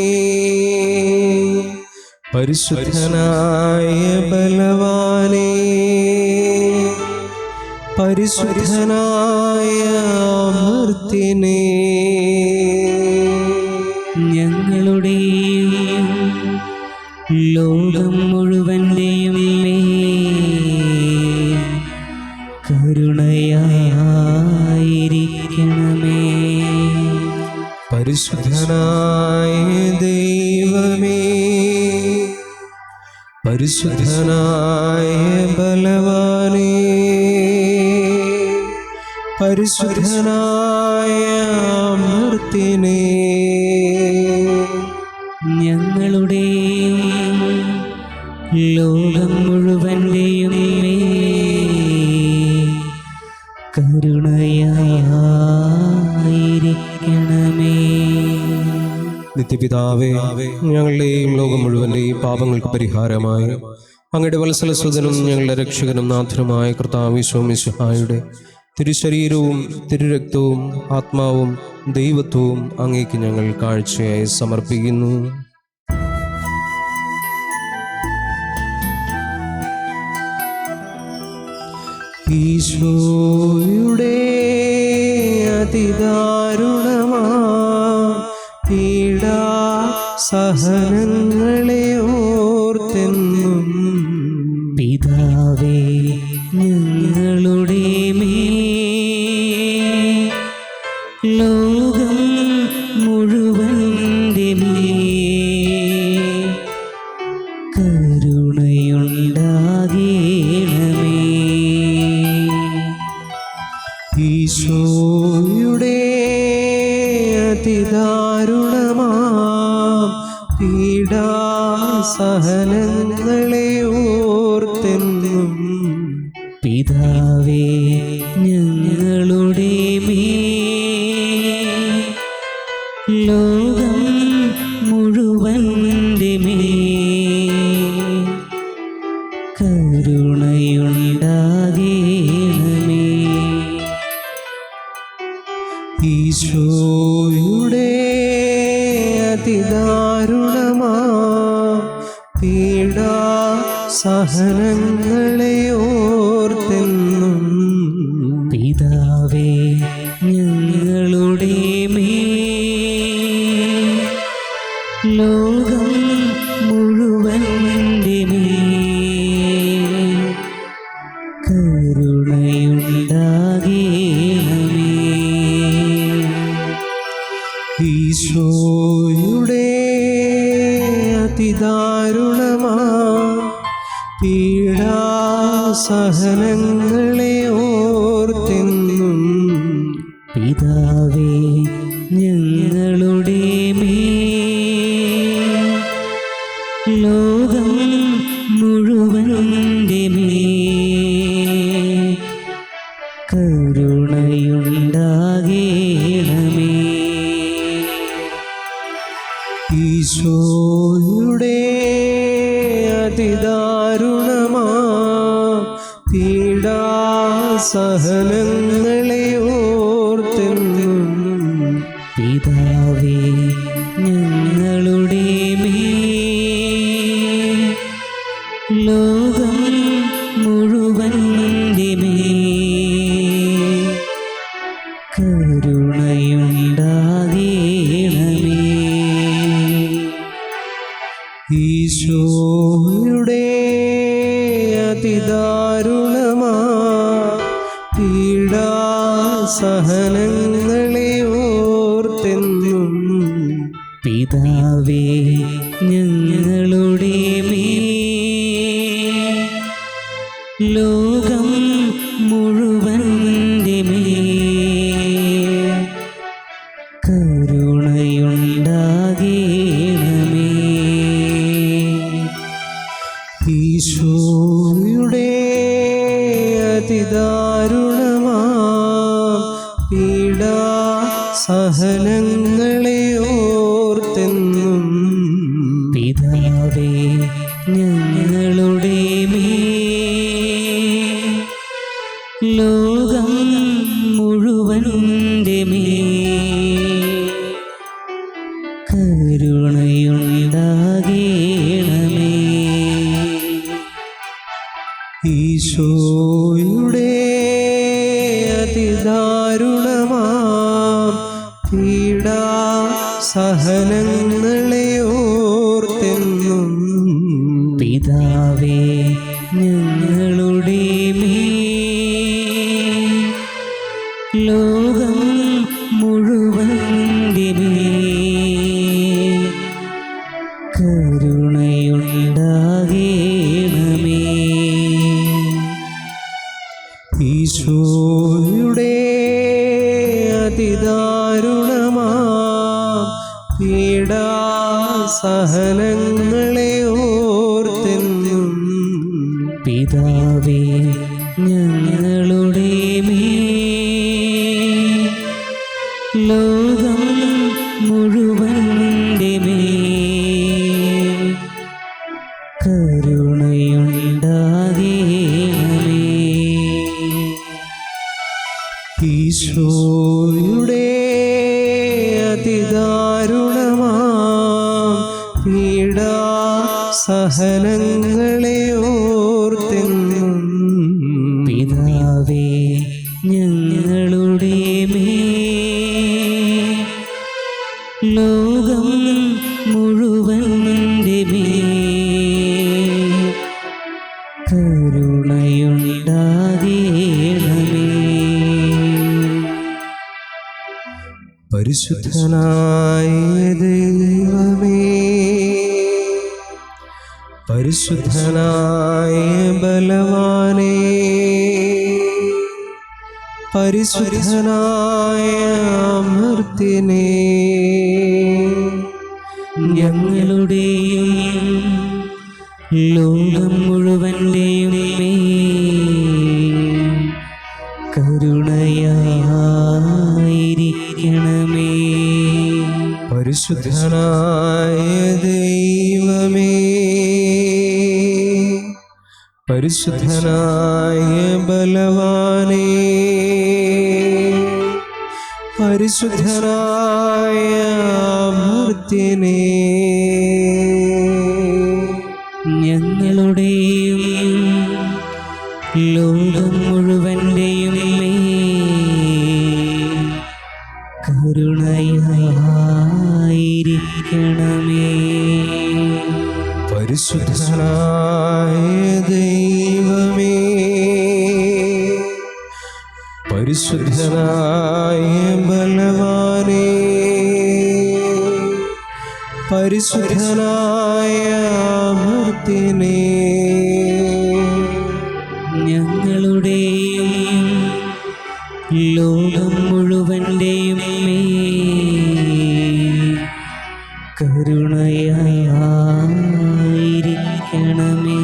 A: പരിശുദ്ധനായ ബലവാനേ, പരിശുദ്ധനായ അമർത്യനേ,
B: ഞങ്ങളുടെയും ലോകം മുഴുവൻ്റെയും മേൽ കരുണയായിരിക്കണമേ.
A: പരിശുദ്ധനായ ദൈവമേ, പരിശുദ്ധനായ ബലവാനേ, പരിശുദ്ധനായ അമർത്യനേ,
B: ഞങ്ങളുടെയും ലോകം മുഴുവൻ്റെയും മേൽ കരുണയായിരിക്കണമേ.
A: നിത്യപിതാവേ, ഞങ്ങളുടെയും ലോകം മുഴുവൻ്റെയും പാപങ്ങൾക്ക് പരിഹാരമായി അങ്ങയുടെ വത്സലസുതനും ഞങ്ങളുടെ രക്ഷകനും നാഥനുമായ കർത്താവ് ഈശോ മിശിഹായുടെ തിരുശരീരവും തിരുരക്തവും ആത്മാവും ദൈവത്വവും അങ്ങേക്ക് ഞങ്ങൾ കാഴ്ചയായി സമർപ്പിക്കുന്നു. ഈശോയുടെ അതിദാരുണമാ പീഡാ സഹനങ്ങളെ ഓർത്തെന്നും
B: പിതാവേ ഞങ്ങളുടെ മേൽ
A: ഈശോയുടെ അതിദാരുണമാ പീഡാസഹനങ്ങളെ ഓർത്തെന്നും
B: പിതാവേ ഞങ്ങളുടെ മേൽ ലോകം മുഴുവൻ്റെ മേൽ കരുണയുണ്ടാകേണമേ.
A: ഈശോയുടെ അതിദാരുണമാ പീഡാസഹനങ്ങളെ ഓർത്തെന്നും
B: പിതാവേ ഞങ്ങളുടെ മേൽ ലോകം മുഴുവൻ്റെ മേൽ കരുണയുണ്ടാകേണമേ.
A: ഈശോയുടെ അതിദാരുണമാ പീഡാസഹനങ്ങളെ ഓർത്തെന്നും
B: പിതാവേ ഞങ്ങളുടെ മേൽ ലോകം മുഴുവൻ്റെ മേൽ കരുണയുണ്ടാകേണമേ.
A: ഈശോയുടെ അതിദാരുണമാ പീഡാസഹനങ്ങളെ ഓർത്തെന്നും
B: പിതാവേ ഞങ്ങളുടെ മേൽ ലോകം മുഴുവൻ്റെ മേൽ കരുണയുണ്ടാകേണമേ.
A: ഈശോയുടെ അതിദാരുണമാ പീഡാസഹനങ്ങളെ ഓർത്തെന്നും
B: പിതാവേ ഞങ്ങളുടെ മേൽ ലോകം മുഴുവൻ്റെ മേൽ കരുണയുണ്ടാകേണമേ.
A: ഈശോയുടെ അതിദാരുണമാ പീഡാസഹനങ്ങളെ ഓർത്തെന്നും
B: പിതാവേ ഞങ്ങളുടെ മേൽ ലോകം മുഴുവൻ്റെ മേൽ കരുണയുണ്ടാകേണമേ.
A: ഈശോയുടെ അതിദാരുണമാ പീഡാസഹനങ്ങളെ ഓർത്തെന്നും
B: പിതാവേ ഞങ്ങളുടെ മേൽ ലോകം മുഴുവൻ്റെ മേൽ കരുണയുണ്ടാകേണമേ.
A: ഈശോയുടെ അതിദാരുണമാ പീഡാസഹനങ്ങളെ ഓർത്തെന്നും
B: പിതാവേ ഞങ്ങളുടെ മേൽ ലോകം മുഴുവൻ്റെ മേൽ കരുണയുണ്ടാകേണമേ.
A: ഈശോയുടെ അതിദാരുണമാ പീഡാസഹനങ്ങളെ ഓർത്തെന്നും
B: പിതാവേ ഞങ്ങളുടെ മേൽ ലോകം മുഴുവൻ്റെ മേൽ കരുണയുണ്ടാകേണമേ.
A: പരിശുദ്ധനായ ദൈവമേ, പരിശുദ്ധനായ ബലവാനേ, പരിശുദ്ധനായ അമർത്യനേ,
B: ഞങ്ങളുടെയും ലോകം മുഴുവൻ്റെയും മേൽ കരുണയായിരിക്കണമേ.
A: പരിശുദ്ധനായ ദൈവമേ, പരിശുദ്ധനായ ബലവാനേ, പരിശുദ്ധനായ അമർത്യനേ,
B: ഞങ്ങളുടെയും ലോകം മുഴുവൻ്റെയും മേൽ കരുണയായിരിക്കണമേ.
A: പരിശുദ്ധനായ ദൈവമേ, പരിശുദ്ധനായ ബലവാനേ, പരിശുദ്ധനായ അമർത്യനേ,
B: ഞങ്ങളുടെയും ലോകം മുഴുവൻ്റെയും മേൽ കരുണയായിരിക്കണമേ.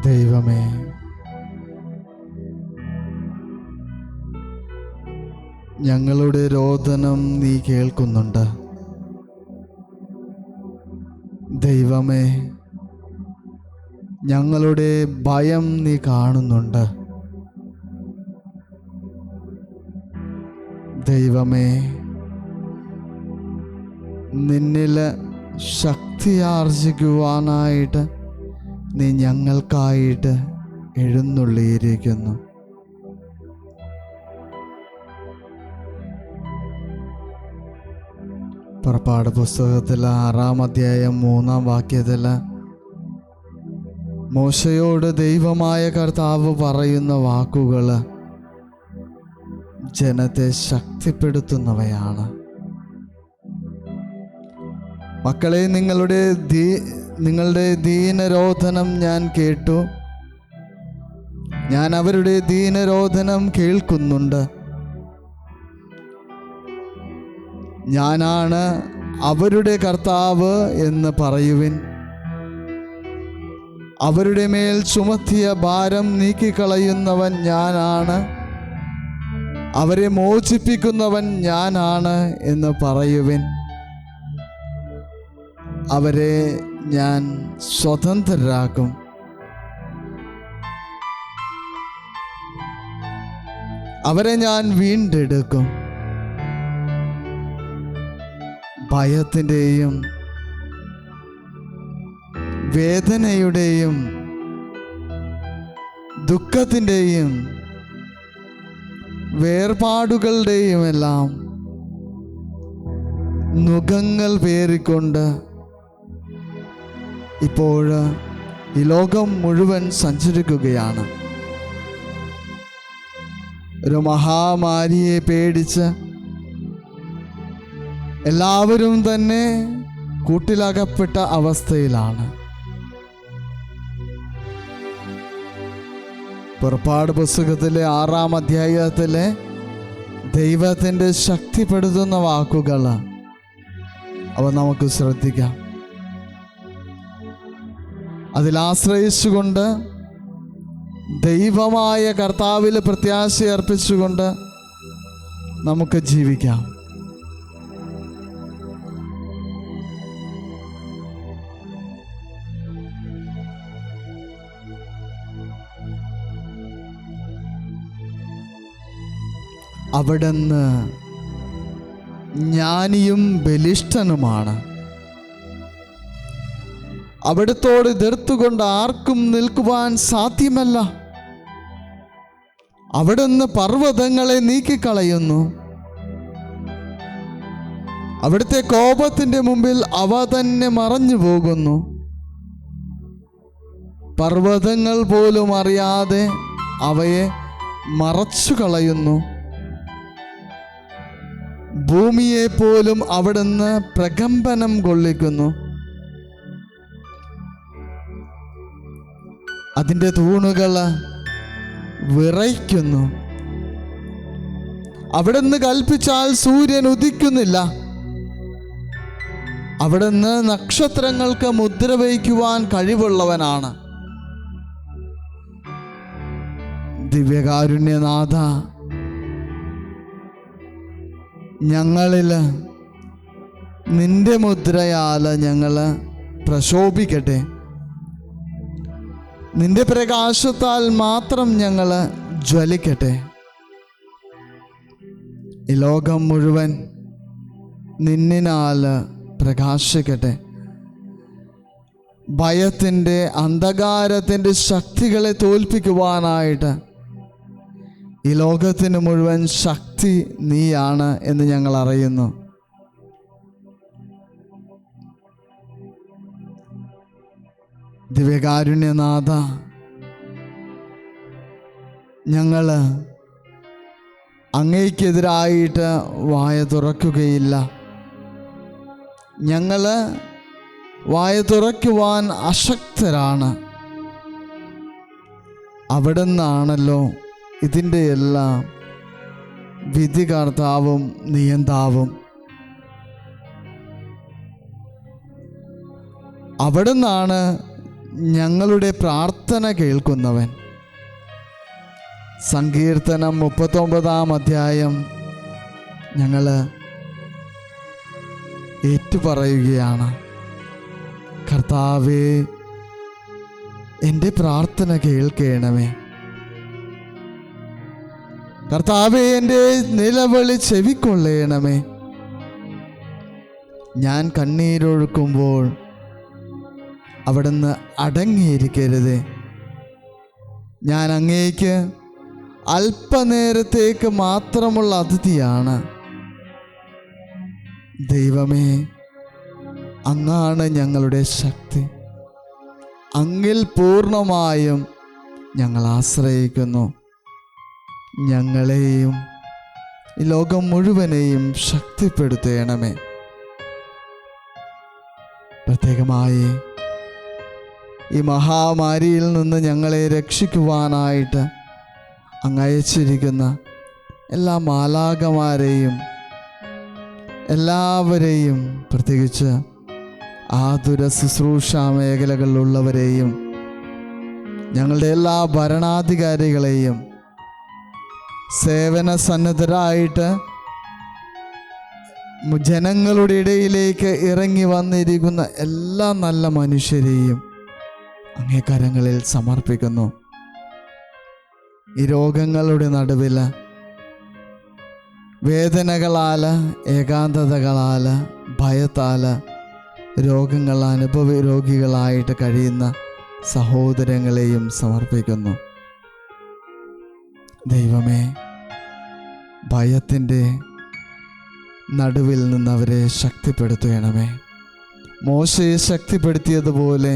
D: ദൈവമേ, ഞങ്ങളുടെ രോദനം നീ കേൾക്കുന്നുണ്ട്. ദൈവമേ, ഞങ്ങളുടെ ഭയം നീ കാണുന്നുണ്ട്. ദൈവമേ, നിന്നിൽ ശക്തിയാർജിക്കുവാനായിട്ട് നീ ഞങ്ങൾക്കായിട്ട് എഴുന്നള്ളിയിരിക്കുന്നു. പുറപ്പാട് പുസ്തകത്തിൽ 6-ാം അധ്യായം 3-ാം വാക്യത്തിൽ മോശയോട് ദൈവമായ കർത്താവ് പറയുന്ന വാക്കുകൾ ജനത്തെ ശക്തിപ്പെടുത്തുന്നവയാണ്. മക്കളെ, നിങ്ങളുടെ ദീനരോധനം ഞാൻ കേട്ടു. ഞാൻ അവരുടെ ദീനരോധനം കേൾക്കുന്നുണ്ട്. ഞാനാണ് അവരുടെ കർത്താവ് എന്ന് പറയുവിൻ. അവരുടെ മേൽ ചുമത്തിയ ഭാരം നീക്കിക്കളയുന്നവൻ ഞാനാണ്. അവരെ മോചിപ്പിക്കുന്നവൻ ഞാനാണ് എന്ന് പറയുവിൻ. അവരെ ഞാൻ സ്വതന്ത്രരാക്കും. അവരെ ഞാൻ വീണ്ടെടുക്കും. ഭയത്തിൻ്റെയും വേദനയുടെയും ദുഃഖത്തിൻ്റെയും വേർപാടുകളുടെയും എല്ലാം നുഖങ്ങൾ പേറിക്കൊണ്ട് ഇപ്പോൾ ഈ ലോകം മുഴുവൻ സഞ്ചരിക്കുകയാണ്. ഒരു മഹാമാരിയെ പേടിച്ച് എല്ലാവരും തന്നെ കൂട്ടിലകപ്പെട്ട അവസ്ഥയിലാണ്. പുറപ്പാട് പുസ്തകത്തിലെ 6-ാം അധ്യായത്തിലെ ദൈവത്തിൻ്റെ ശക്തിപ്പെടുത്തുന്ന വാക്കുകൾ അവ നമുക്ക് ശ്രദ്ധിക്കാം. അതിൽ ആശ്രയിച്ചുകൊണ്ട് ദൈവമായ കർത്താവിൽ പ്രത്യാശ അർപ്പിച്ചുകൊണ്ട് നമുക്ക് ജീവിക്കാം. അവിടുന്ന് ജ്ഞാനിയും ബലിഷ്ഠനുമാണ്. അവിടുത്തോട് എതിർത്തുകൊണ്ട് ആർക്കും നിൽക്കുവാൻ സാധ്യമല്ല. അവിടുന്ന് പർവ്വതങ്ങളെ നീക്കിക്കളയുന്നു. അവിടുത്തെ കോപത്തിൻ്റെ മുമ്പിൽ അവ തന്നെ മറഞ്ഞു പോകുന്നു. പർവ്വതങ്ങൾ പോലും അറിയാതെ അവയെ മറച്ചു കളയുന്നു. ഭൂമിയെ പോലും അവിടുന്ന് പ്രകമ്പനം കൊള്ളിക്കുന്നു. അതിൻ്റെ തൂണുകൾ വിറയ്ക്കുന്നു. അവിടുന്ന് കൽപ്പിച്ചാൽ സൂര്യൻ ഉദിക്കുന്നില്ല. അവിടുന്ന് നക്ഷത്രങ്ങൾക്ക് മുദ്ര വയ്ക്കുവാൻ കഴിവുള്ളവനാണ്. ദിവ്യകാരുണ്യനാഥ, ഞങ്ങളിൽ നിന്റെ മുദ്രയാൽ ഞങ്ങൾ പ്രശോഭിക്കട്ടെ. നിന്റെ പ്രകാശത്താൽ മാത്രം ഞങ്ങൾ ജ്വലിക്കട്ടെ. ഈ ലോകം മുഴുവൻ നിന്നിനാൽ പ്രകാശിക്കട്ടെ. ഭയത്തിൻ്റെ അന്ധകാരത്തിൻ്റെ ശക്തികളെ തോൽപ്പിക്കുവാനായിട്ട് ഈ ലോകത്തിന് മുഴുവൻ ശക്തി നീയാണ് എന്ന് ഞങ്ങൾ അറിയുന്നു. ദിവ്യകാരുണ്യനാഥ, ഞങ്ങൾ അങ്ങേക്കെതിരായിട്ട് വായ തുറക്കുകയില്ല. ഞങ്ങൾ വായ തുറക്കുവാൻ അശക്തരാണ്. അവിടുന്നാണല്ലോ ഇതിൻ്റെ എല്ലാം വിധികർത്താവും നിയന്താവും. അവിടുന്നാണ് ഞങ്ങളുടെ പ്രാർത്ഥന കേൾക്കുന്നവൻ. സങ്കീർത്തനം 39 അധ്യായം ഞങ്ങൾ ഏറ്റുപറയുകയാണ്. കർത്താവേ, എൻ്റെ പ്രാർത്ഥന കേൾക്കണമേ. കർത്താവേ, എൻ്റെ നിലവിളി ചെവിക്കൊള്ളണമേ. ഞാൻ കണ്ണീരൊഴുക്കുമ്പോൾ അവിടുന്ന് അടങ്ങിയിരിക്കരുത്. ഞാൻ അങ്ങേക്ക് അല്പനേരത്തേക്ക് മാത്രമുള്ള അതിഥിയാണ്. ദൈവമേ, അങ്ങാണ് ഞങ്ങളുടെ ശക്തി. അങ്ങിൽ പൂർണ്ണമായും ഞങ്ങൾ ആശ്രയിക്കുന്നു. ഞങ്ങളെയും ഈ ലോകം മുഴുവനെയും ശക്തിപ്പെടുത്തണമേ. പ്രത്യേകമായി ഈ മഹാമാരിയിൽ നിന്ന് ഞങ്ങളെ രക്ഷിക്കുവാനായിട്ട് അങ്ങ് അയച്ചിരിക്കുന്ന എല്ലാ മാലാഖമാരെയും എല്ലാവരെയും, പ്രത്യേകിച്ച് ആതുര ശുശ്രൂഷ മേഖലകളിലുള്ളവരെയും ഞങ്ങളുടെ എല്ലാ ഭരണാധികാരികളെയും, സേവന സന്നദ്ധരായിട്ട് ജനങ്ങളുടെ ഇടയിലേക്ക് ഇറങ്ങി വന്നിരിക്കുന്ന എല്ലാ നല്ല മനുഷ്യരെയും അങ്ങേ കരങ്ങളിൽ സമർപ്പിക്കുന്നു. ഈ രോഗങ്ങളുടെ നടുവിൽ വേദനകളാൽ, ഏകാന്തതകളാൽ, ഭയത്താൽ രോഗികളായിട്ട് കഴിയുന്ന സഹോദരങ്ങളെയും സമർപ്പിക്കുന്നു. ദൈവമേ, ഭയത്തിൻ്റെ നടുവിൽ നിന്നവരെ ശക്തിപ്പെടുത്തണമേ. മോശയെ ശക്തിപ്പെടുത്തിയതുപോലെ,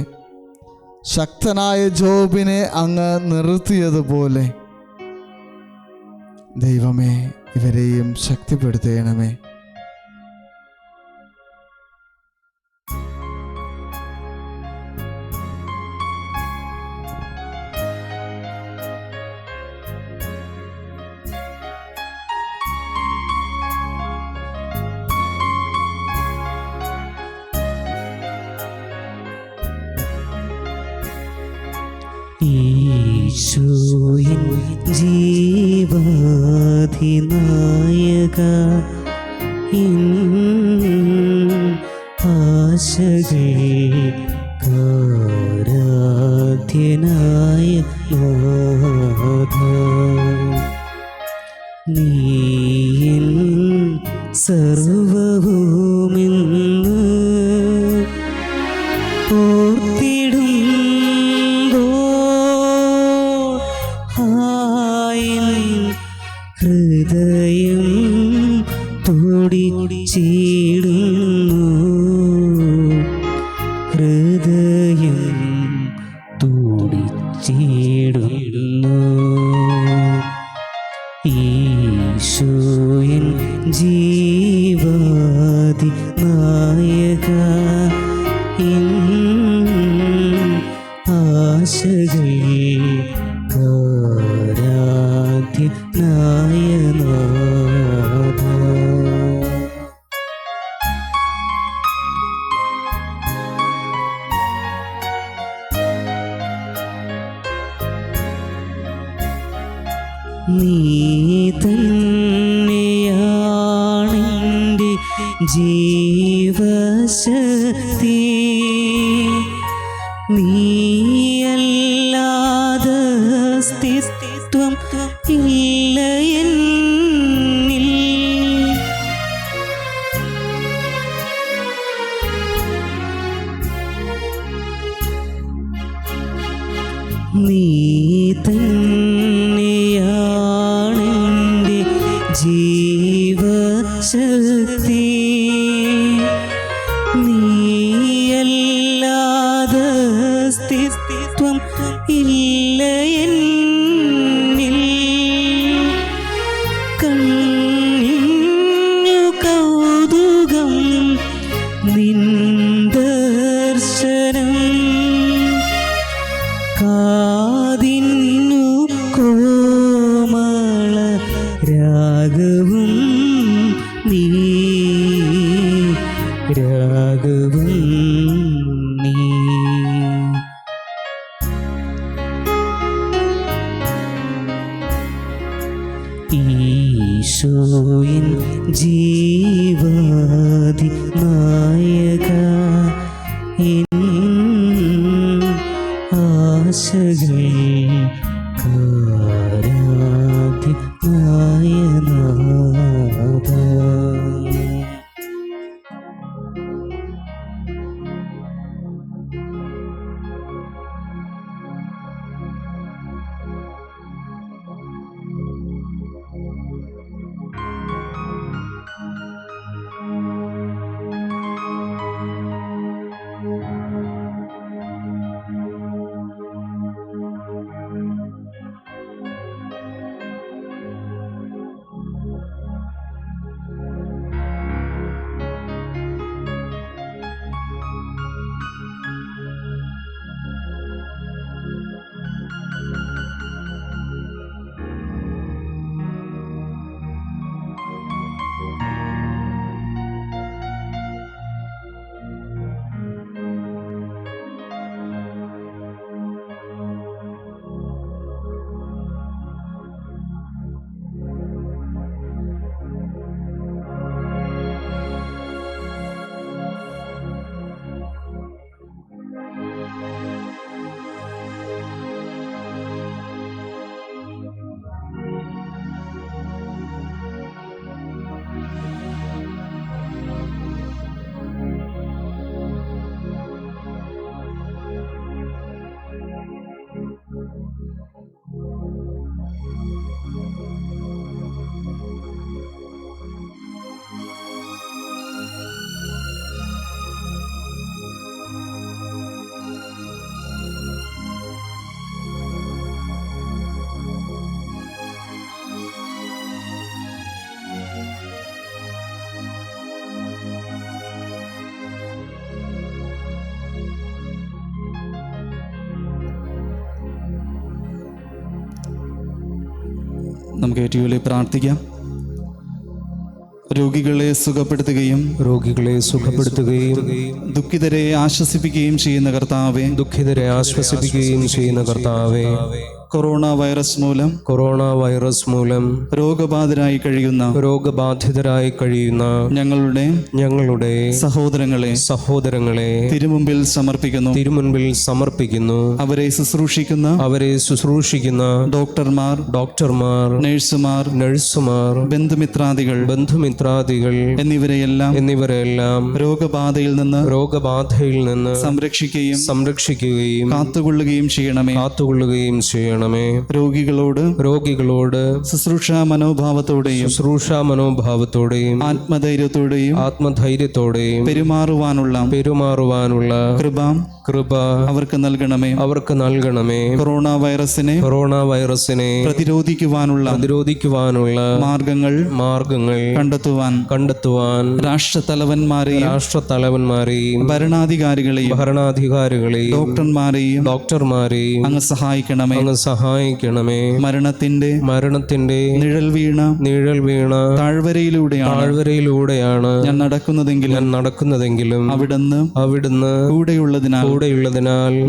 D: ശക്തനായ ജോബിനെ അങ്ങ് നിർത്തിയതുപോലെ ദൈവമേ, ഇവരെയും ശക്തിപ്പെടുത്തണമേ.
B: ഈശോയിൻ ജീവാധിനായക, ആശകൾക്കാരാധ്യനായ നാഥ, നീയിൽ സർവവുമെന്ന് ഓർത്തിടുമ്പോൾ ഹൃദയം തുടിച്ചിടുന്നു, ഹൃദയം തുടി ചേടുന്നു. ഈശോയൻ ജീവാദി നായക, ആശകൾ ആരാധ്യനായ നാഥ. നീ തന്നെയാണെൻ്റെ ജീവശക്തി, നീയല്ലാതെ അസ്തിത്വം ഇല്ല എന്നിൽ. നീ തന്നെയാണെൻ്റെ ജീവശക്തി, നീയല്ലാതെ അസ്തിത്വം ഇല്ല എന്നിൽ. കണ്ണിനു കൗതുകം നിൻ ദർശനം, കാതിന്നു കോമള രാഗവും നീ, രാഗവും നീ. ഈശോയൻ ജീവാദി നായക, ആശകൾ ആരാധ്യനായ നാഥ.
E: നമുക്ക് ഏറ്റവും പ്രാർത്ഥിക്കാം. രോഗികളെ സുഖപ്പെടുത്തുകയും ദുഃഖിതരെ ആശ്വസിപ്പിക്കുകയും ചെയ്യുന്ന കർത്താവേ, കൊറോണ വൈറസ് മൂലം രോഗബാധിതരായി കഴിയുന്ന ഞങ്ങളുടെ സഹോദരങ്ങളെ തിരുമുൻപിൽ സമർപ്പിക്കുന്നു. അവരെ ശുശ്രൂഷിക്കുന്ന ഡോക്ടർമാർ, നഴ്സുമാർ, ബന്ധുമിത്രാദികൾ എന്നിവരെയെല്ലാം രോഗബാധയിൽ നിന്ന് സംരക്ഷിക്കുകയും കാത്തുകൊള്ളുകയും ചെയ്യണമേ. രോഗികളോട് ശുശ്രൂഷാ മനോഭാവത്തോടെയും ആത്മധൈര്യത്തോടെയും പെരുമാറുവാനുള്ള കൃപ കൃപ അവർക്ക് നൽകണമേ. കൊറോണ വൈറസിനെ പ്രതിരോധിക്കുവാനുള്ള മാർഗങ്ങൾ കണ്ടെത്തുവാൻ രാഷ്ട്രത്തലവന്മാരെയും ഭരണാധികാരികളെയും ഡോക്ടർമാരെയും അങ്ങ് സഹായിക്കണമേ. മരണത്തിന്റെ നിഴൽ വീണ താഴ്വരയിലൂടെയാണ് ഞാൻ നടക്കുന്നതെങ്കിലും അവിടുന്ന് കൂടെയുള്ളതിനാൽ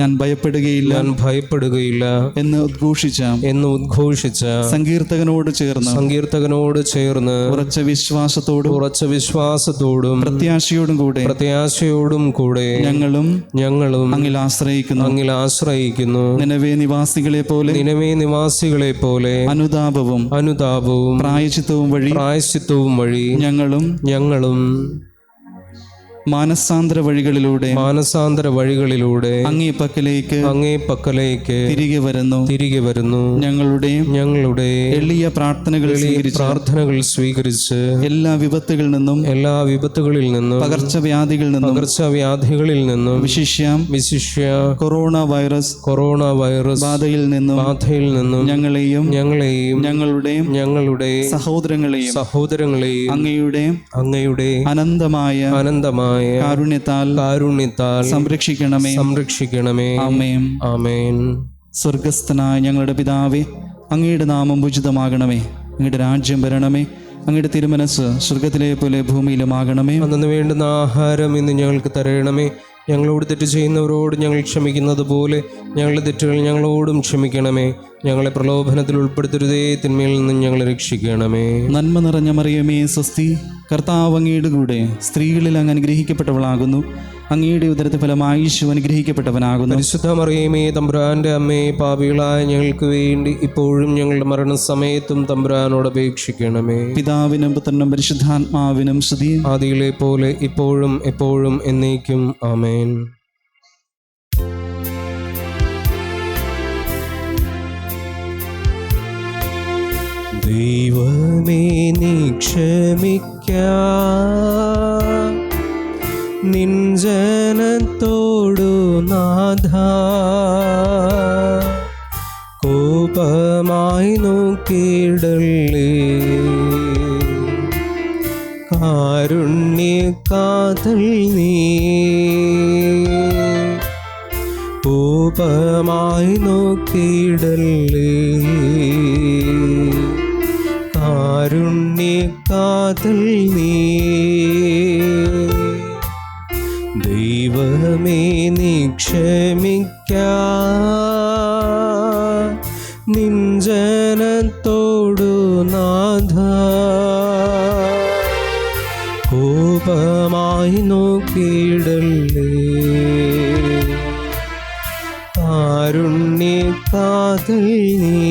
E: ഞാൻ ഭയപ്പെടുകയില്ല എന്ന് ഉദ്ഘോഷിച്ച സങ്കീർത്തകനോട് ചേർന്ന് ഉറച്ച വിശ്വാസത്തോടും പ്രത്യാശയോടും കൂടെ ഞങ്ങളും അങ്ങിൽ ആശ്രയിക്കുന്നു. നിനവേ നിവാസികളെ പോലെ അനുതാപവും പ്രായശ്ചിത്തവും വഴി ഞങ്ങളും മാനസാന്തര വഴികളിലൂടെ അങ്ങേ പക്കലേക്ക് തിരികെ വരുന്നു. ഞങ്ങളുടെ എളിയ പ്രാർത്ഥനകൾ സ്വീകരിച്ച് എല്ലാ വിപത്തുകളിൽ നിന്നും പകർച്ചവ്യാധികളിൽ നിന്നും വിശിഷ്യ കൊറോണ വൈറസ് ബാധയിൽ നിന്നും ഞങ്ങളെയും ഞങ്ങളുടെ സഹോദരങ്ങളെയും അങ്ങയുടെ അനന്തമായ കാരുണ്യത്താൽ സംരക്ഷിക്കണമേ. ആമേൻ. സ്വർഗസ്ഥനായ ഞങ്ങളുടെ പിതാവേ, അങ്ങയുടെ നാമം പൂജിതമാകണമേ. അങ്ങയുടെ രാജ്യം വരണമേ. അങ്ങയുടെ തിരുമനസ് സ്വർഗത്തിലെ പോലെ ഭൂമിയിലുമാകണമേ.
A: അന്നു വേണ്ടുന്ന ആഹാരം ഇന്ന് ഞങ്ങൾക്ക് തരണമേ. ഞങ്ങളോട് തെറ്റ് ചെയ്യുന്നവരോട് ഞങ്ങൾ ക്ഷമിക്കുന്നത് പോലെ ഞങ്ങളുടെ തെറ്റുകൾ ഞങ്ങളോടും ക്ഷമിക്കണമേ. ഞങ്ങളെ പ്രലോഭനത്തിൽ ഉൾപ്പെടുത്തരുതേ, തിന്മയിൽ നിന്നും ഞങ്ങളെ രക്ഷിക്കണമേ.
E: നന്മ നിറഞ്ഞ മറിയമേ, സ്വസ്തി, കർത്താവ് അങ്ങയുടെ കൂടെ സ്ത്രീകളിൽ അങ്ങ് അനുഗ്രഹിക്കപ്പെട്ടവളാകുന്നു. അങ്ങയുടെ ഉദരത്തെ ഫലമായി ഈശോ അനുഗ്രഹിക്കപ്പെട്ടവനാകുന്നു.
A: പരിശുദ്ധ മറിയമേ, തമ്പുരാന്റെ അമ്മേ, പാപികളായ ഞങ്ങൾക്ക് വേണ്ടി ഇപ്പോഴും ഞങ്ങളുടെ മരണസമയത്തും തമ്പുരാനോട് അപേക്ഷിക്കണമേ.
E: പിതാവിനും പുത്രനും പരിശുദ്ധാത്മാവിനും സ്തുതി,
A: ആദിയിലെ പോലെ ഇപ്പോഴും എപ്പോഴും എന്നേക്കും. ആമേൻ. ദൈവമേ, നീ ക്ഷമിക്കാ നിൻ ജനത്തോടു നാഥ കോപമായി നോക്കിയിടല്ലേ. കാരുണ്യക്കാതൽ നീ കോപമായി നോക്കിയിടല്ലേ. കാരുണ്യക്കാതൽ നീ ദൈവമേ, നീ ക്ഷമിക്കാ നിൻ ജനത്തോടു നാഥ കോപമായി നോക്കിയിടല്ലേ. കാരുണ്യക്കാതൽ നീ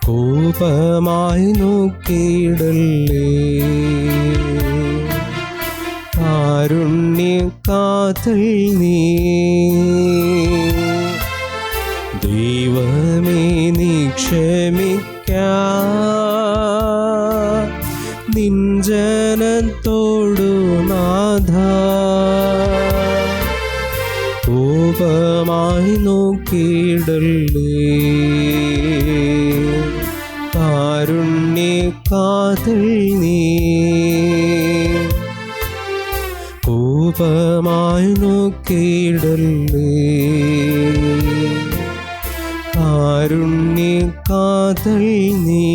A: കോപമായി നോക്കിയിടല്ലേ. കാരുണ്യക്കാതൽ നീ ദൈവമേ, നീ ക്ഷമിക്കാ നിൻ ജനത്തോടു നാഥ കോപമായി നോക്കിയിടല്ലേ. കാരുണ്യക്കാതൽ നീ കോപമായി നോക്കിയിടല്ലേ. കാരുണ്യക്കാതൽ നീ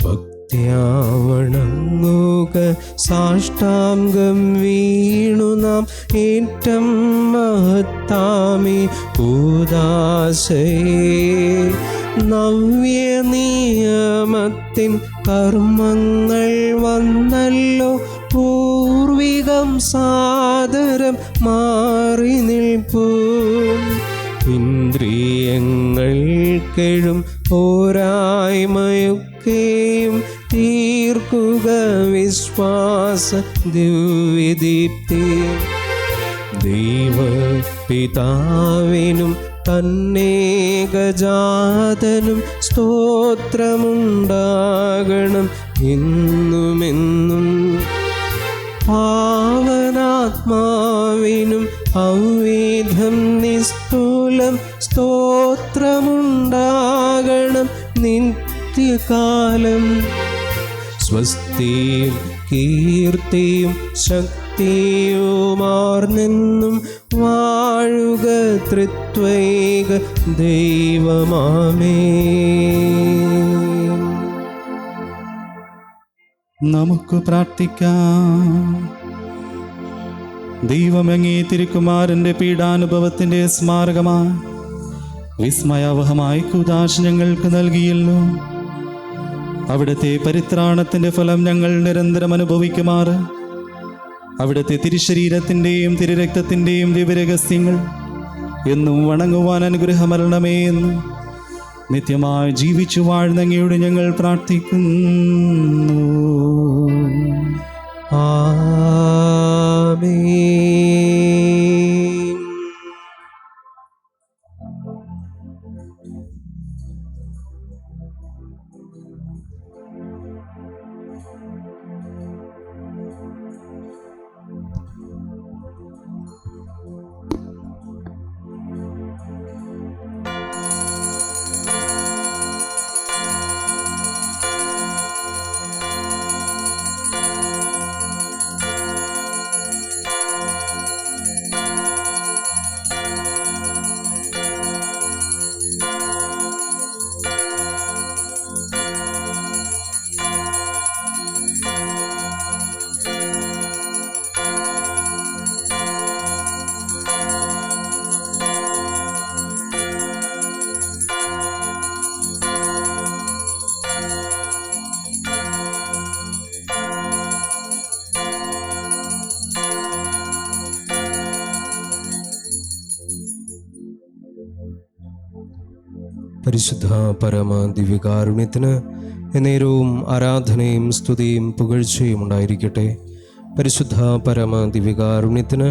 A: ഭക്ത്യാവണങ്ങുക സാഷ്ടാംഗം വീണു നാം ഏറ്റം മഹത്താമി കൂദാശയെ. നവ്യനിയമത്തിൻ കർമ്മങ്ങൾ വന്നല്ലോ, പൂർവികം സാദരം മാറി നിൽപ്പൂ. ഇന്ദ്രിയങ്ങൾക്കെഴും പോരായ്മയൊക്കെയും തീർക്കുക വിശ്വാസ ദിവ്യദീപ്തി. ദൈവപിതാവിനും തന്നേകജാതനും സ്തോത്രമുണ്ടാകണം എന്നുമെന്നും. പാവനാത്മാവിനും ഔവേദം നിസ്തുലം സ്തോത്രമുണ്ടാകണം നിത്യകാലം. സ്വസ്തിയും കീർത്തിയും ശക്തിയുമാർന്നെന്നും വാഴുക ത്രിത്വൈക ദൈവമാമേൻ.
E: നമുക്ക് പ്രാർത്ഥിക്കാം. ദൈവമങ്ങേ തിരുക്കുമാരൻ്റെ പീഡാനുഭവത്തിൻ്റെ സ്മാരകമായി വിസ്മയാവഹമായ കൂദാശ ഞങ്ങൾക്ക് നൽകിയല്ലോ. അവിടുത്തെ പരിത്രാണത്തിൻ്റെ ഫലം ഞങ്ങൾ നിരന്തരം അനുഭവിക്കുമാറ് അവിടുത്തെ തിരുശരീരത്തിൻ്റെയും തിരുരക്തത്തിൻ്റെയും ദിവ്യരഹസ്യങ്ങൾ എന്നും വണങ്ങുവാൻ അനുഗ്രഹമരണമേ എന്ന് നിത്യമായി ജീവിച്ചു വാഴ്ന്നങ്ങയോട് ഞങ്ങൾ പ്രാർത്ഥിക്കുന്നു.
A: ആമേൻ. പരിശുദ്ധ പരമ ദിവ്യകാരുണ്യത്തിന് എന്നേരവും ആരാധനയും സ്തുതിയും പുകഴ്ചയും ഉണ്ടായിരിക്കട്ടെ. പരിശുദ്ധ പരമ ദിവ്യകാരുണ്യത്തിന്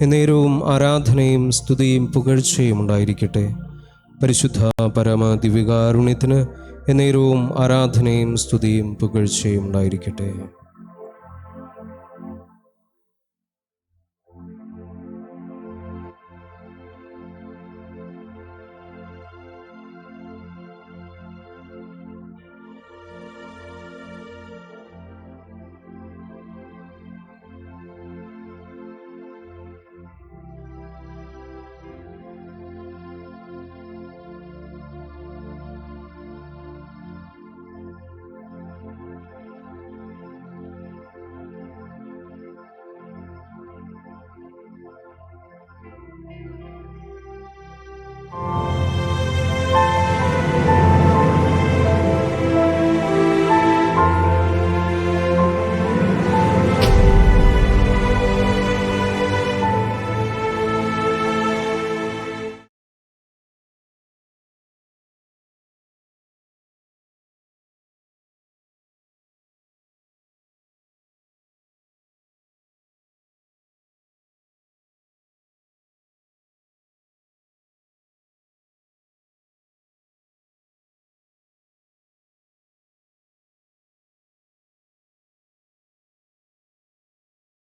A: എന്നേരവും ആരാധനയും സ്തുതിയും പുകഴ്ചയും ഉണ്ടായിരിക്കട്ടെ. പരിശുദ്ധ പരമ ദിവ്യകാരുണ്യത്തിന് എന്നേരവും ആരാധനയും സ്തുതിയും പുകഴ്ചയും ഉണ്ടായിരിക്കട്ടെ.